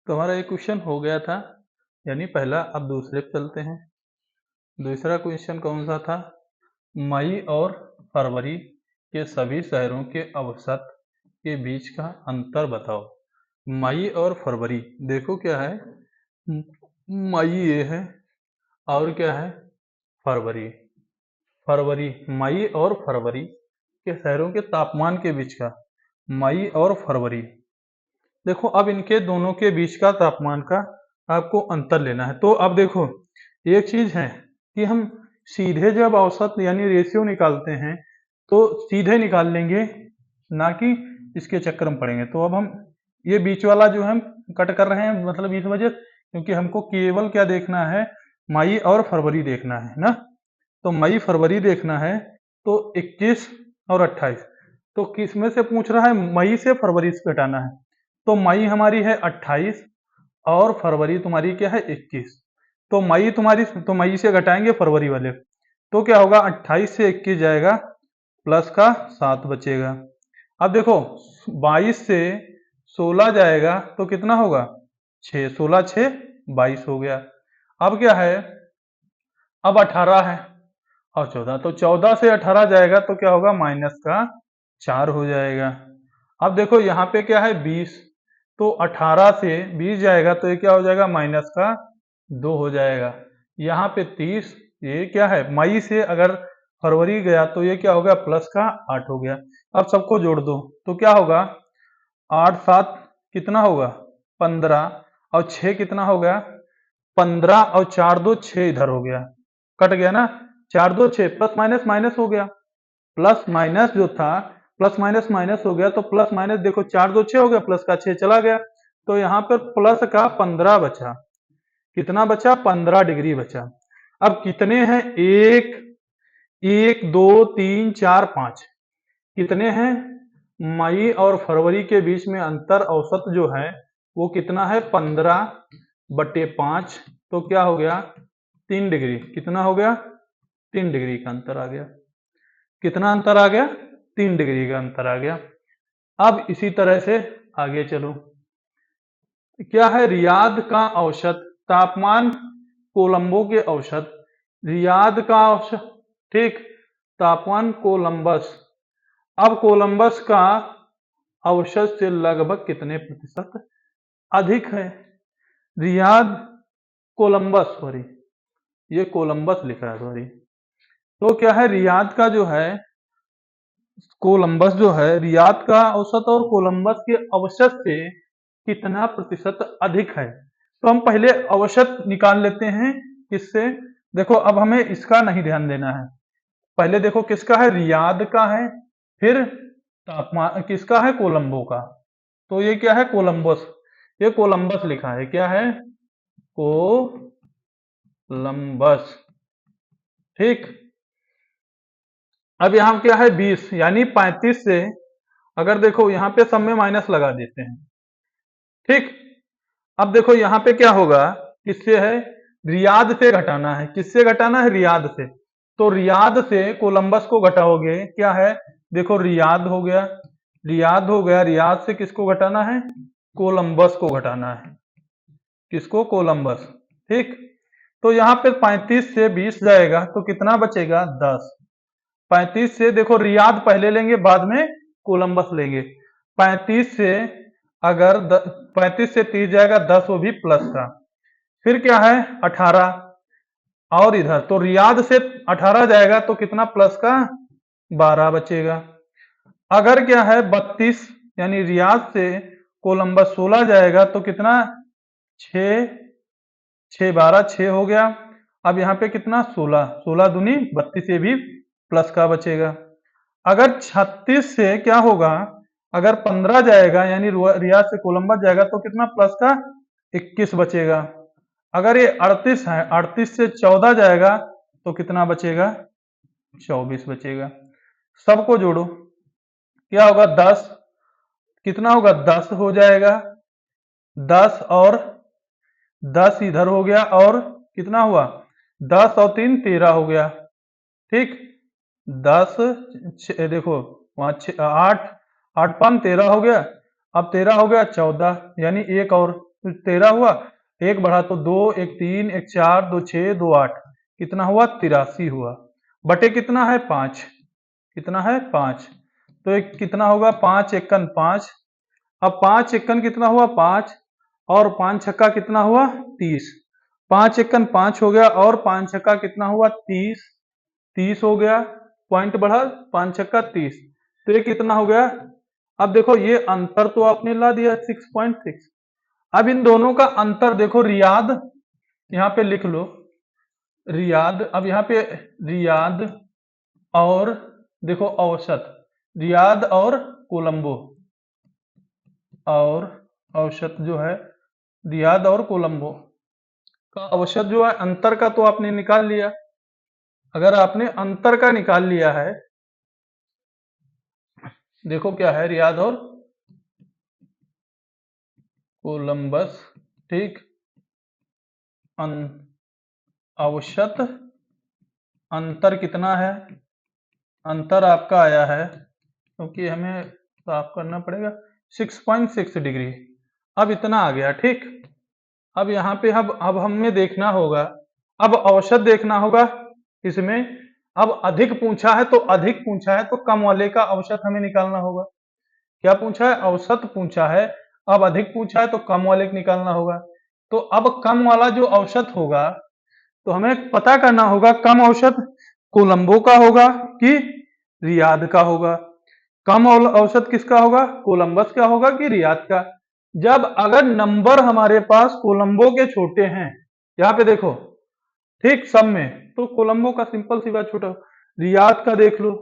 तुम्हारा ये क्वेश्चन हो गया था। यानी पहला। अब दूसरे पे चलते हैं। दूसरा क्वेश्चन कौन सा था? मई और फरवरी के सभी शहरों के औसत के बीच का अंतर बताओ। मई और फरवरी, देखो क्या है, मई ये है और क्या है, फरवरी। फरवरी, मई और फरवरी के शहरों के तापमान के बीच का, मई और फरवरी। देखो अब इनके दोनों के बीच का तापमान का आपको अंतर लेना है। तो अब देखो एक चीज है कि हम सीधे जब औसत यानी रेशियो निकालते हैं तो सीधे निकाल लेंगे, ना कि इसके चक्कर में पड़ेंगे। तो अब हम ये बीच वाला जो हम कट कर रहे हैं, मतलब इस वजह क्योंकि हमको केवल क्या देखना है, मई और फरवरी देखना है ना। तो मई फरवरी देखना है, तो 21 और 28, तो किस में से पूछ रहा है? मई से फरवरी से घटाना है। तो मई हमारी है 28 और फरवरी तुम्हारी क्या है 21। तो मई तुम्हारी, तो मई से घटाएंगे फरवरी वाले, तो क्या होगा 28 से 21 जाएगा, प्लस का 7 बचेगा। अब देखो 22 से 16 जाएगा तो कितना होगा 6, 16 6 22 हो गया। अब क्या है, अब 18 है और 14, तो 14 से 18 जाएगा तो क्या होगा माइनस का 4 हो जाएगा। अब देखो यहाँ पे क्या है 20, तो 18 से 20 जाएगा तो ये क्या हो जाएगा माइनस का 2 हो जाएगा। यहाँ पे 30, ये क्या है मई से अगर फरवरी गया तो ये क्या हो गया प्लस का 8 हो गया। अब सबको जोड़ दो तो क्या होगा 8 7 कितना होगा 15 और 6 कितना हो गया 15 और 4 2 6 इधर हो गया, कट गया ना, 4 2 6, प्लस माइनस माइनस हो गया, प्लस माइनस जो था प्लस माइनस माइनस हो गया, तो प्लस माइनस देखो 4 2 6 हो गया, प्लस का 6 चला गया, तो यहाँ पर प्लस का 15 बचा। कितना बचा 15 डिग्री बचा। अब कितने हैं, एक एक दो तीन चार पांच, कितने हैं, मई और फरवरी के बीच में अंतर औसत जो है वो कितना है 15/5, तो क्या हो गया 3 डिग्री। कितना हो गया 3 डिग्री का अंतर आ गया। कितना अंतर आ गया 3 डिग्री का अंतर आ गया। अब इसी तरह से आगे चलो, क्या है रियाद का औसत तापमान, कोलंबो के औसत, रियाद का औसत, ठीक, तापमान कोलंबस। अब कोलंबस का औसत से लगभग कितने प्रतिशत अधिक है? रियाद, कोलंबस, सॉरी ये कोलंबस लिखा है सॉरी। तो क्या है रियाद का जो है, कोलंबस जो है रियाद का औसत और कोलंबस के औसत से कितना प्रतिशत अधिक है? तो हम पहले औसत निकाल लेते हैं किससे। देखो अब हमें इसका नहीं ध्यान देना है, पहले देखो किसका है रियाद का है, फिर तापमान किसका है कोलंबो का। तो ये क्या है कोलंबस, ये कोलंबस लिखा है, क्या है कोलंबस, ठीक। अब यहाँ क्या है 20 यानी 35 से, अगर देखो यहाँ पे सब में माइनस लगा देते हैं, ठीक। अब देखो यहाँ पे क्या होगा, किससे है रियाद से घटाना है, किससे घटाना है रियाद से। तो रियाद से कोलंबस को घटाओगे, क्या है देखो रियाद हो गया, रियाद हो गया, रियाद से किसको घटाना है कोलंबस को घटाना है, किसको कोलंबस, ठीक। तो यहाँ पे 35 से 20 जाएगा तो कितना बचेगा 10। 35 से देखो रियाद पहले लेंगे बाद में कोलंबस लेंगे। 35 से अगर 35 से 30 जाएगा 10, वो भी प्लस का, फिर क्या है 18 और इधर तो रियाद से 18 जाएगा तो कितना प्लस का 12 बचेगा। अगर क्या है 32 यानी रियाद से कोलंबस 16 जाएगा तो कितना 6 6 12 6 हो गया। अब यहाँ पे कितना 16 16 दूनी 32 से भी प्लस का बचेगा। अगर 36 से क्या होगा, अगर 15 जाएगा यानी रियाद से कोलंबस जाएगा तो कितना प्लस का 21 बचेगा। अगर ये 38 है, 38 से 14 जाएगा तो कितना बचेगा 24 बचेगा। सबको जोड़ो, क्या होगा 10, कितना होगा 10 हो जाएगा, 10 और 10 इधर हो गया, और कितना हुआ 10 और 3 13 हो गया, ठीक। 10 देखो वहां 8 8 5 13 हो गया, अब 13 हो गया 14 यानी एक और 13 हुआ, एक बढ़ा तो 2, एक 3, एक 4, 2 6, 2 8, कितना हुआ 83 हुआ, बटे कितना है 5, कितना है 5, तो एक कितना होगा 5 एकन 5, अब 5 एकन कितना हुआ 5, और 5 छक्का कितना हुआ 30, 5 एकन 5 हो गया और 5 छक्का कितना हुआ 30, 30 हो गया, पॉइंट बढ़ा 5 छक्का 30, तो ये कितना हो गया। अब देखो ये अंतर तो आपने ला दिया 6.6। अब इन दोनों का अंतर देखो, रियाद यहाँ पे लिख लो, रियाद, अब यहाँ पे रियाद और देखो औसत, रियाद और कोलंबो, और औसत जो है रियाद और कोलंबो का औसत जो है अंतर का तो आपने निकाल लिया। अगर आपने अंतर का निकाल लिया है, देखो क्या है रियाद और कोलंबस, ठीक, औसत अंतर कितना है, अंतर आपका आया है, क्योंकि हमें साफ करना पड़ेगा 6.6 डिग्री। अब इतना आ गया, ठीक। अब यहाँ पे अब हमें देखना होगा, अब औसत देखना होगा इसमें। अब अधिक पूछा है तो अधिक पूछा है तो कम वाले का औसत हमें निकालना होगा। क्या पूछा है, औसत पूछा है, अब अधिक पूछा है तो कम वाले का निकालना होगा। तो अब कम वाला जो औसत होगा तो हमें पता करना होगा कम औसत कोलंबो का होगा कि रियाद का होगा। कम औसत किसका होगा, कोलंबस का होगा कि रियाद का। जब अगर नंबर हमारे पास कोलंबो के छोटे हैं, यहाँ पे देखो, ठीक, सब में, तो कोलंबो का सिंपल सी बात छोटा, रियाद का देख लो।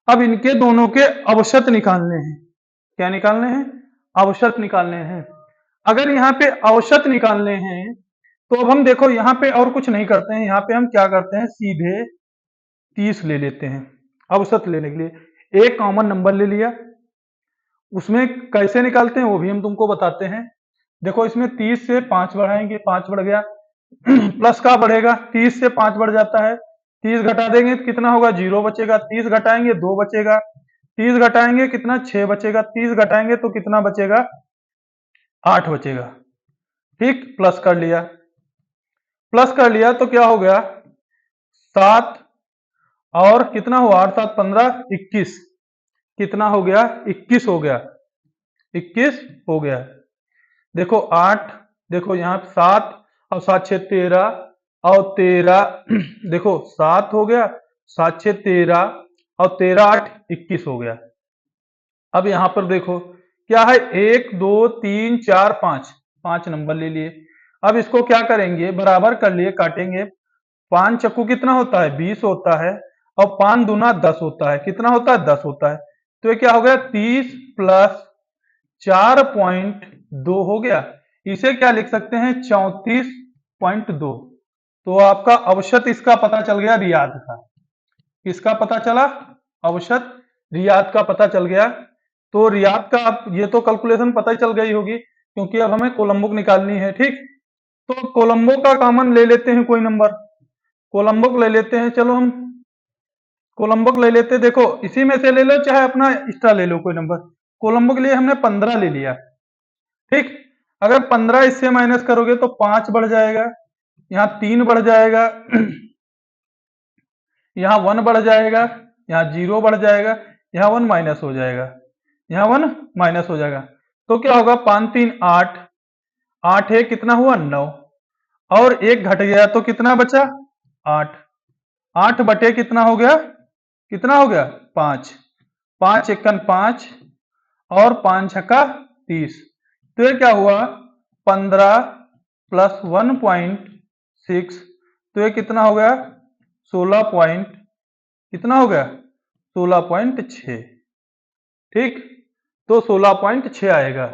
अब इनके दोनों के औसत निकालने हैं। क्या निकालने हैं, औसत निकालने हैं। अगर यहाँ पे औसत निकालने हैं तो अब हम देखो यहाँ पे और कुछ नहीं करते हैं, यहाँ पे हम क्या करते हैं, सीधे 30 ले लेते हैं औसत लेने के लिए। एक कॉमन नंबर ले लिया, उसमें कैसे निकालते हैं वो भी हम तुमको बताते हैं। देखो इसमें 30 से 5 बढ़ाएंगे, 5 बढ़ गया प्लस का बढ़ेगा, 30 से 5 बढ़ जाता है, 30 घटा देंगे तो कितना होगा 0 बचेगा, 30 घटाएंगे 2 बचेगा, 30 घटाएंगे कितना 6 बचेगा, 30 घटाएंगे तो कितना बचेगा 8 बचेगा, ठीक। प्लस कर लिया, प्लस कर लिया तो क्या हो गया 7, और कितना हुआ 8 7 15 21, कितना हो गया 21 हो गया, 21 हो गया। देखो 8, देखो यहाँ 7 और 7 6 13, और 13 देखो 7 हो गया, 7 6 13, और 13 8 21 हो गया। अब यहाँ पर देखो क्या है 1 2 3 4 5, 5 नंबर ले लिए। अब इसको क्या करेंगे, बराबर कर लिए, काटेंगे। 5 चक्कू कितना होता है 20 होता है, और 5 दूना 10 होता है, कितना होता है 10 होता है। तो ये क्या हो गया 30 प्लस 4.2 हो गया। इसे क्या लिख सकते हैं 34.2। तो आपका औसत इसका पता चल गया रियाद का। किसका पता चला, औसत रियाद का पता चल गया। तो रियाद का अब ये तो कैलकुलेशन पता ही चल गई होगी, क्योंकि अब हमें कोलंबो निकालनी है, ठीक। तो कोलंबो का कॉमन ले लेते हैं कोई नंबर, कोलंबो को ले लेते हैं, चलो हम कोलंबो को ले लेते हैं। देखो इसी में से ले लो चाहे अपना एक्स्ट्रा ले लो कोई नंबर। कोलंबो के लिए हमने 15 ले लिया, ठीक। अगर 15 इससे माइनस करोगे तो 5 बढ़ जाएगा, यहाँ 3 बढ़ जाएगा, यहाँ 1 बढ़ जाएगा, यहाँ 0 बढ़ जाएगा, यहाँ 1 माइनस हो जाएगा, यहाँ 1 माइनस हो जाएगा। तो क्या होगा 5 3 8, 8 है कितना हुआ 9, और एक घट गया तो कितना बचा 8, 8 बटे कितना हो गया, कितना हो गया 5, 5 एकन 5, और 5 छक्का 30। तो ये क्या हुआ 15 प्लस 1.6, तो ये कितना हो गया 16 पॉइंट, कितना हो गया 16.6, ठीक। तो 16.6 आएगा।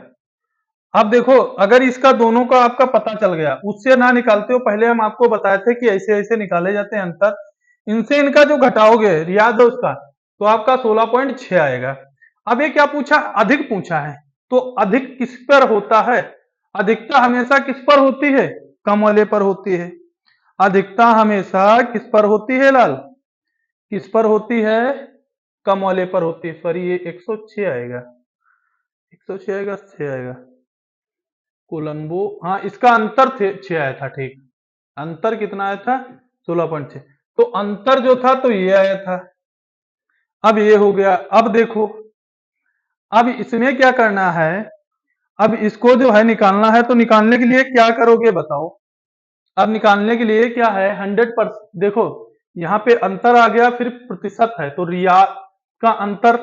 अब देखो अगर इसका दोनों का आपका पता चल गया, उससे ना निकालते हो, पहले हम आपको बताए थे कि ऐसे ऐसे निकाले जाते हैं अंतर, इनसे इनका जो घटाओगे रियाद है उसका, तो आपका 16.6 आएगा। अब ये क्या पूछा, अधिक पूछा है, तो अधिक किस पर होता है, अधिकता हमेशा किस पर होती है, कम वाले पर होती है। अधिकता हमेशा किस पर होती है लाल, किस पर होती है, कम वाले पर होती है। सॉरी ये 106 आएगा, 106 आएगा, 6 आएगा, कोलंबो, हाँ इसका अंतर 6 आया था, ठीक। अंतर कितना आया था? 16.6। तो अंतर जो था तो ये आया था। अब ये हो गया। अब देखो, अब इसमें क्या करना है? अब इसको जो है निकालना है, तो निकालने के लिए क्या करोगे बताओ? अब निकालने के लिए क्या है? 100%। देखो यहाँ पे अंतर आ गया, फिर प्रतिशत है तो रिया का अंतर।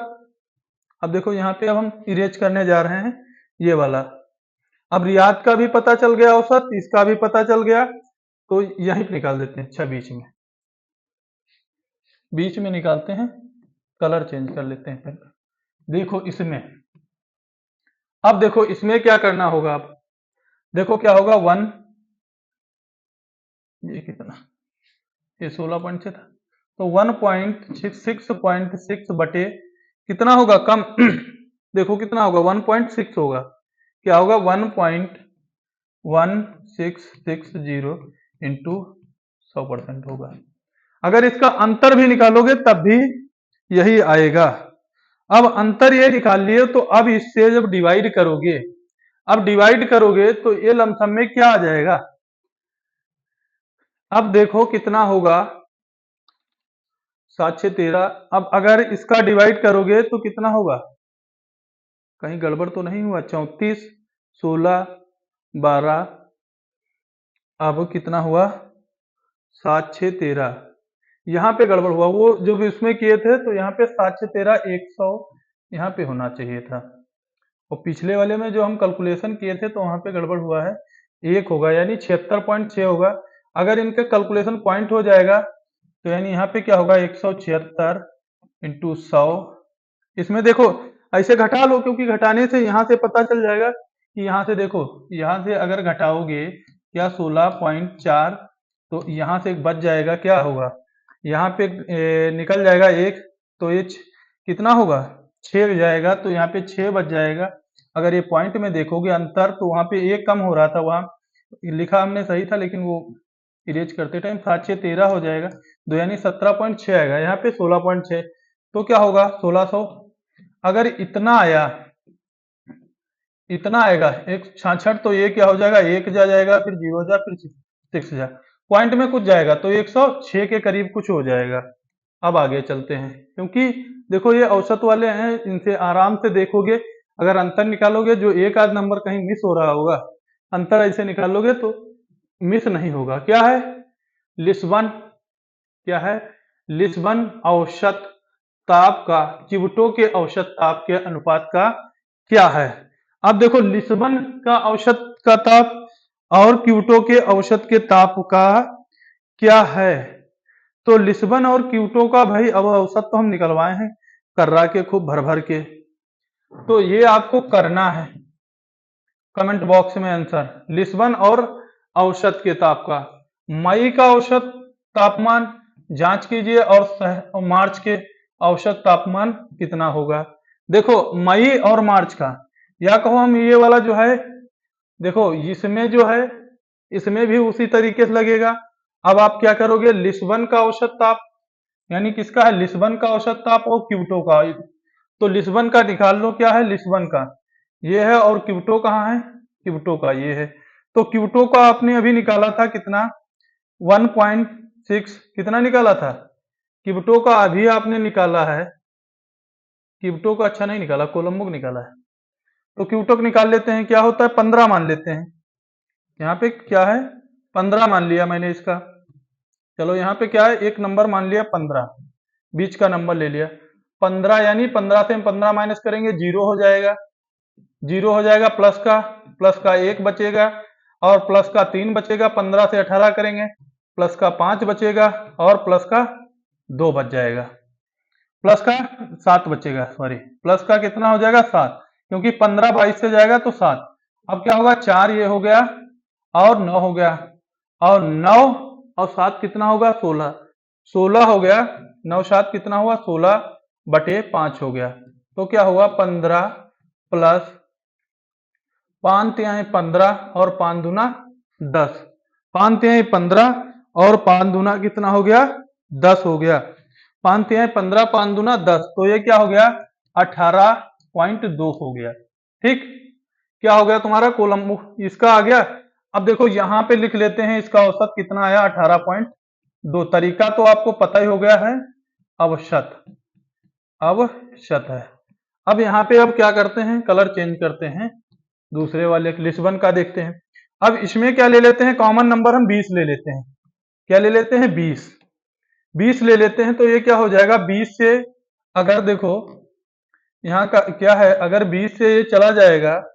अब देखो यहाँ पे अब हम इरेज करने जा रहे हैं ये वाला। अब रियाद का भी पता चल गया औसत, इसका भी पता चल गया, तो यहीं पे निकाल देते हैं। अच्छा बीच में निकालते हैं, कलर चेंज कर लेते हैं पहले। देखो इसमें, अब देखो इसमें क्या करना होगा? अब देखो क्या होगा, 1, ये कितना, ये 16.6 था, तो 1.6 बटे कितना होगा? कम देखो कितना होगा, 1.6 होगा। क्या होगा? 1.1660 इंटू 100% होगा। अगर इसका अंतर भी निकालोगे तब भी यही आएगा। अब अंतर ये निकाल लिए, तो अब इससे जब डिवाइड करोगे, अब डिवाइड करोगे तो ये लमसम में क्या आ जाएगा? अब देखो कितना होगा, 7 6 13। अब अगर इसका डिवाइड करोगे तो कितना होगा? कहीं गड़बड़ तो नहीं हुआ? 34 16 12, अब कितना हुआ? 7 6 13। यहाँ पे गड़बड़ हुआ, वो जो भी उसमें किए थे, तो यहाँ पे 7 6 13 100 यहाँ पे होना चाहिए था, और पिछले वाले में जो हम कैलकुलेशन किए थे तो वहां पे गड़बड़ हुआ है, 1 होगा, यानी 76.6 होगा। अगर इनका कैलकुलेशन पॉइंट हो जाएगा तो यानी यहाँ पे क्या होगा? 176 इंटू 100। इसमें देखो ऐसे घटा लो, क्योंकि घटाने से यहाँ से पता चल जाएगा कि यहाँ से देखो, यहाँ से अगर घटाओगे क्या 16.4, तो यहाँ से बच जाएगा, क्या होगा यहाँ पे निकल जाएगा 1, तो ये कितना होगा? 6 जाएगा, तो यहाँ पे 6 बच जाएगा। अगर ये पॉइंट में देखोगे अंतर, तो वहां पे 1 कम हो रहा था, वहां लिखा हमने सही था, लेकिन वो इरेज करते टाइम 7 6 13 हो जाएगा, दो यानी 17.6 आएगा, यहाँ पे 16.6, तो क्या होगा? 1600। अगर इतना आया, इतना आएगा 166, तो ये क्या हो जाएगा? 1 जा जाएगा, फिर 0 जा, फिर 6 जा, पॉइंट में कुछ जाएगा, तो 106 के करीब कुछ हो जाएगा। अब आगे चलते हैं, क्योंकि देखो ये औसत वाले हैं, इनसे आराम से देखोगे। अगर अंतर निकालोगे, जो एक आध नंबर कहीं मिस हो रहा होगा, अंतर ऐसे निकालोगे तो मिस नहीं होगा। क्या है? लिस्बन। क्या है? लिस्बन औसत ताप का चिवटों के औसत ताप के अनुपात का क्या है? अब देखो लिस्बन का औसत का ताप और क्यूटो के औसत के ताप का क्या है? तो लिस्बन और क्यूटो का भाई अब औसत तो हम निकलवाए हैं कर्रा के खूब भर भर के, तो ये आपको करना है। कमेंट बॉक्स में आंसर, लिस्बन और औसत के ताप का। मई का औसत तापमान जांच कीजिए, और मार्च के औसत तापमान कितना होगा? देखो मई और मार्च का, या कहो हम ये वाला जो है, देखो इसमें जो है, इसमें भी उसी तरीके से लगेगा। अब आप क्या करोगे? लिस्बन का औसत ताप, यानी किसका है? लिस्बन का औसत ताप और क्यूटो का, तो लिस्बन का निकाल लो, क्या है? लिस्बन का ये है, और क्यूटो कहाँ है? क्यूटो का ये है। तो क्यूटो का आपने अभी निकाला था कितना? 1.6 कितना निकाला था? क्यूटो का अभी आपने निकाला है, क्यूटो का अच्छा नहीं निकाला, कोलंबो का निकाला है। तो क्यूटो का निकाल लेते हैं, क्या होता है? 15 मान लेते हैं। यहाँ पे क्या है? 15 मान लिया मैंने इसका। चलो यहाँ पे क्या है? एक नंबर मान लिया 15, बीच का नंबर ले लिया 15, यानी 15 से हम 15 माइनस करेंगे, 0 हो जाएगा। 0 हो जाएगा, प्लस का 1 बचेगा, और प्लस का 3 बचेगा। 15 से 18 करेंगे, प्लस का 5 बचेगा, और प्लस का 2 बच जाएगा, प्लस का 7 बचेगा, सॉरी, प्लस का कितना हो जाएगा? 7, क्योंकि 15 22 से जाएगा तो 7। अब क्या होगा? 4 ये हो गया, और 9 हो गया, और 9 और 7 कितना होगा? 16, 16 हो गया, 9 7 कितना हुआ? 16 बटे 5 हो गया, तो क्या हुआ? 15 प्लस 5 तिहाई 15 और 5 दूना 10, 5 तिहाई 15 और 5 दूना कितना हो गया? 10 हो गया। 5 तिहाई 15, 5 दूना 10, तो ये क्या हो गया? 18.2 हो गया। ठीक, क्या हो गया तुम्हारा कॉलम, इसका आ गया। अब देखो यहाँ पे लिख लेते हैं इसका औसत कितना आया, 18.2। तरीका तो आपको पता ही हो गया है, अवशत, अवशत है। अब यहाँ पे अब क्या करते हैं, कलर चेंज करते हैं, दूसरे वाले लिस्बन का देखते हैं। अब इसमें क्या ले लेते हैं, कॉमन नंबर हम 20 ले लेते हैं। क्या ले लेते हैं, 20 ले लेते हैं। तो ये क्या हो जाएगा, 20 से अगर देखो यहाँ का क्या है, अगर 20 से ये चला जाएगा,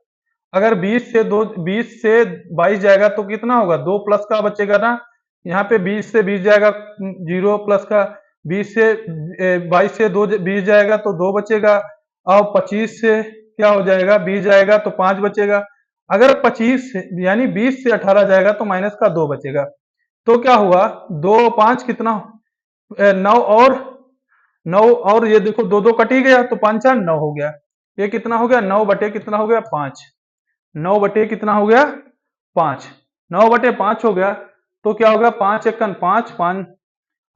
अगर 20 से 22 जाएगा तो कितना होगा, 2 प्लस का बचेगा ना। यहाँ पे 20 से 20 जाएगा, 0 प्लस का। 20 से 22 से 2 20 जाएगा तो 2 बचेगा। और 25 से क्या हो जाएगा, 20 जाएगा तो 5 बचेगा। अगर 25 से यानी 20 से 18 जाएगा तो माइनस का 2 बचेगा। तो क्या हुआ, 2 5 कितना, 9 और 9 और ये देखो 2 2 कट ही गया तो 5 4 9 हो गया। ये कितना हो गया, 9 बटे कितना हो गया, 5। 9 बटे कितना हो गया, 5। 9 बटे 5 हो गया। तो क्या होगा, 5 एकन 5 5।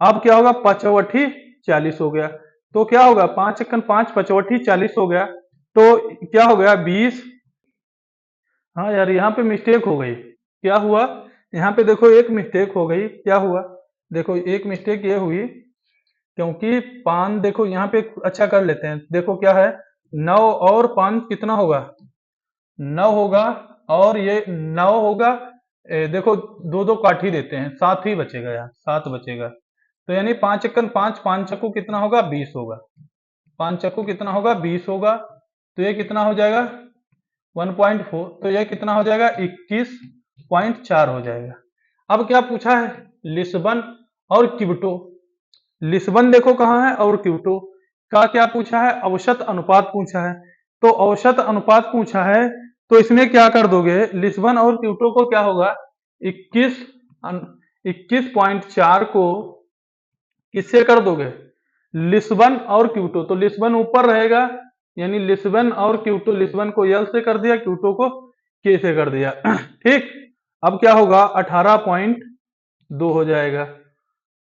अब क्या होगा, 5 40 हो गया। तो क्या होगा, 5 एकन 5 5 40 हो गया। तो क्या हो गया, 20। हाँ यार यहाँ पे मिस्टेक हो गई। क्या हुआ, यहाँ पे देखो एक मिस्टेक हो गई। क्या हुआ, देखो एक मिस्टेक ये हुई, क्योंकि 5 देखो यहाँ पे अच्छा कर लेते हैं। देखो क्या है, 9 और 5 कितना होगा, 9 होगा। और ये 9 होगा, देखो 2 2 काट ही देते हैं, 7 ही बचेगा, यार 7 बचेगा। तो यानी 5 एकन 5 5 चक्कू कितना होगा, 20 होगा। 5 चक्कू कितना होगा, 20 होगा। तो ये कितना हो जाएगा, 1.4। तो ये कितना हो जाएगा, 21.4 हो जाएगा। अब क्या पूछा है, लिस्बन और क्यूटो। लिस्बन देखो कहाँ है, और क्यूटो का क्या पूछा है, औसत अनुपात पूछा है। तो औसत अनुपात पूछा है, तो इसमें क्या कर दोगे, लिस्बन और क्यूटो को क्या होगा, 21.4 को किससे कर दोगे, लिस्बन और क्यूटो। तो लिस्बन ऊपर रहेगा, यानी लिस्बन और क्यूटो, लिस्बन को यल से कर दिया, क्यूटो को के से कर दिया। ठीक। अब क्या होगा, 18.2 हो जाएगा,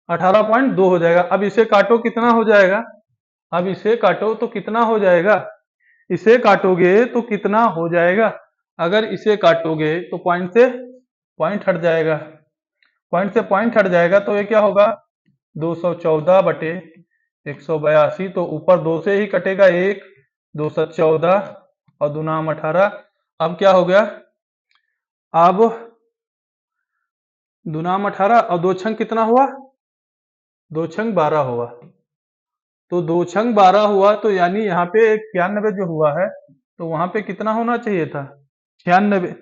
18.2 हो जाएगा। अब इसे काटो, कितना हो जाएगा, अब इसे काटो तो कितना हो जाएगा, इसे काटोगे तो कितना हो जाएगा, अगर इसे काटोगे तो पॉइंट से पॉइंट हट जाएगा, पॉइंट से पॉइंट हट जाएगा। तो ये क्या होगा, 214 बटे 182। तो ऊपर 2 से ही कटेगा 1, 214 और दूनाम 18। अब क्या हो गया, अब दूनाम 18 और 2 छंग कितना हुआ, 2 छंग 12 हुआ। तो 2 छंग 12 हुआ, तो यानी यहाँ पे 91 जो हुआ है, तो वहां पे कितना होना चाहिए था, 96।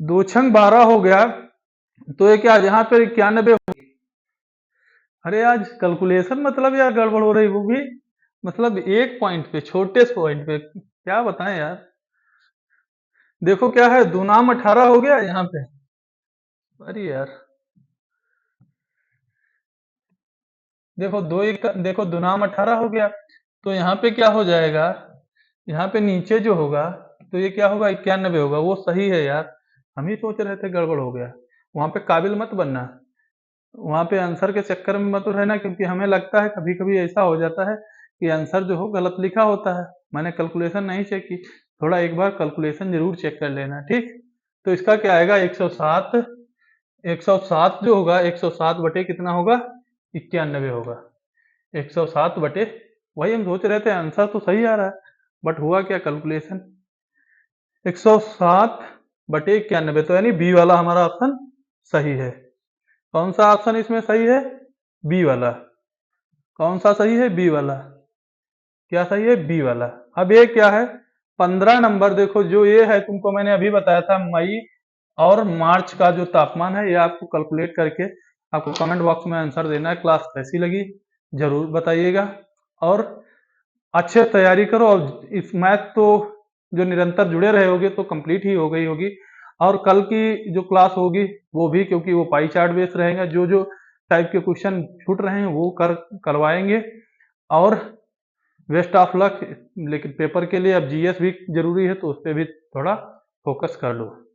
2 छंग 12 हो गया, तो ये क्या यहाँ पे 91। अरे आज कैलकुलेशन मतलब यार गड़बड़ हो रही, वो भी मतलब एक पॉइंट पे, छोटे से पॉइंट पे, क्या बताएं यार। देखो क्या है, दूनाम 18 हो गया यहाँ पे। अरे यार देखो, देखो दूनाम 18 हो गया। तो यहाँ पे क्या हो जाएगा, यहाँ पे नीचे जो होगा, तो ये क्या होगा, 91 होगा। वो सही है यार, हम ही सोच रहे थे गड़बड़ हो गया। वहां पे काबिल मत बनना, वहां पे आंसर के चक्कर में मत रहना, क्योंकि हमें लगता है कभी कभी ऐसा हो जाता है कि आंसर जो हो गलत लिखा होता है। मैंने कैलकुलेशन नहीं चेक की, थोड़ा एक बार कैलकुलेशन जरूर चेक कर लेना, ठीक। तो इसका क्या आएगा, 107। 107 जो होगा, 107 बटे कितना होगा, 91 होगा। 107 बटे, वही हम सोच रहे थे, आंसर तो सही आ रहा है, बट हुआ क्या, कैलकुलेशन 107 बटे 91। तो यानी बी वाला हमारा ऑप्शन सही है। कौन सा ऑप्शन इसमें सही है, बी वाला। कौन सा सही है, बी वाला। क्या सही है, बी वाला। अब ये क्या है, 15 नंबर, देखो जो ये है, तुमको मैंने अभी बताया था, मई और मार्च का जो तापमान है, ये आपको कैलकुलेट करके आपको कमेंट बॉक्स में आंसर देना है। क्लास कैसी लगी जरूर बताइएगा, और अच्छे तैयारी करो। और इस मैथ तो जो निरंतर जुड़े रहे होगे तो कंप्लीट ही हो गई होगी। और कल की जो क्लास होगी वो भी, क्योंकि वो पाई चार्ट बेस्ड रहेगा, जो जो टाइप के क्वेश्चन छूट रहे हैं वो करवाएंगे। और बेस्ट ऑफ लक। लेकिन पेपर के लिए अब जीएस भी जरूरी है, तो उस पर भी थोड़ा फोकस कर लो।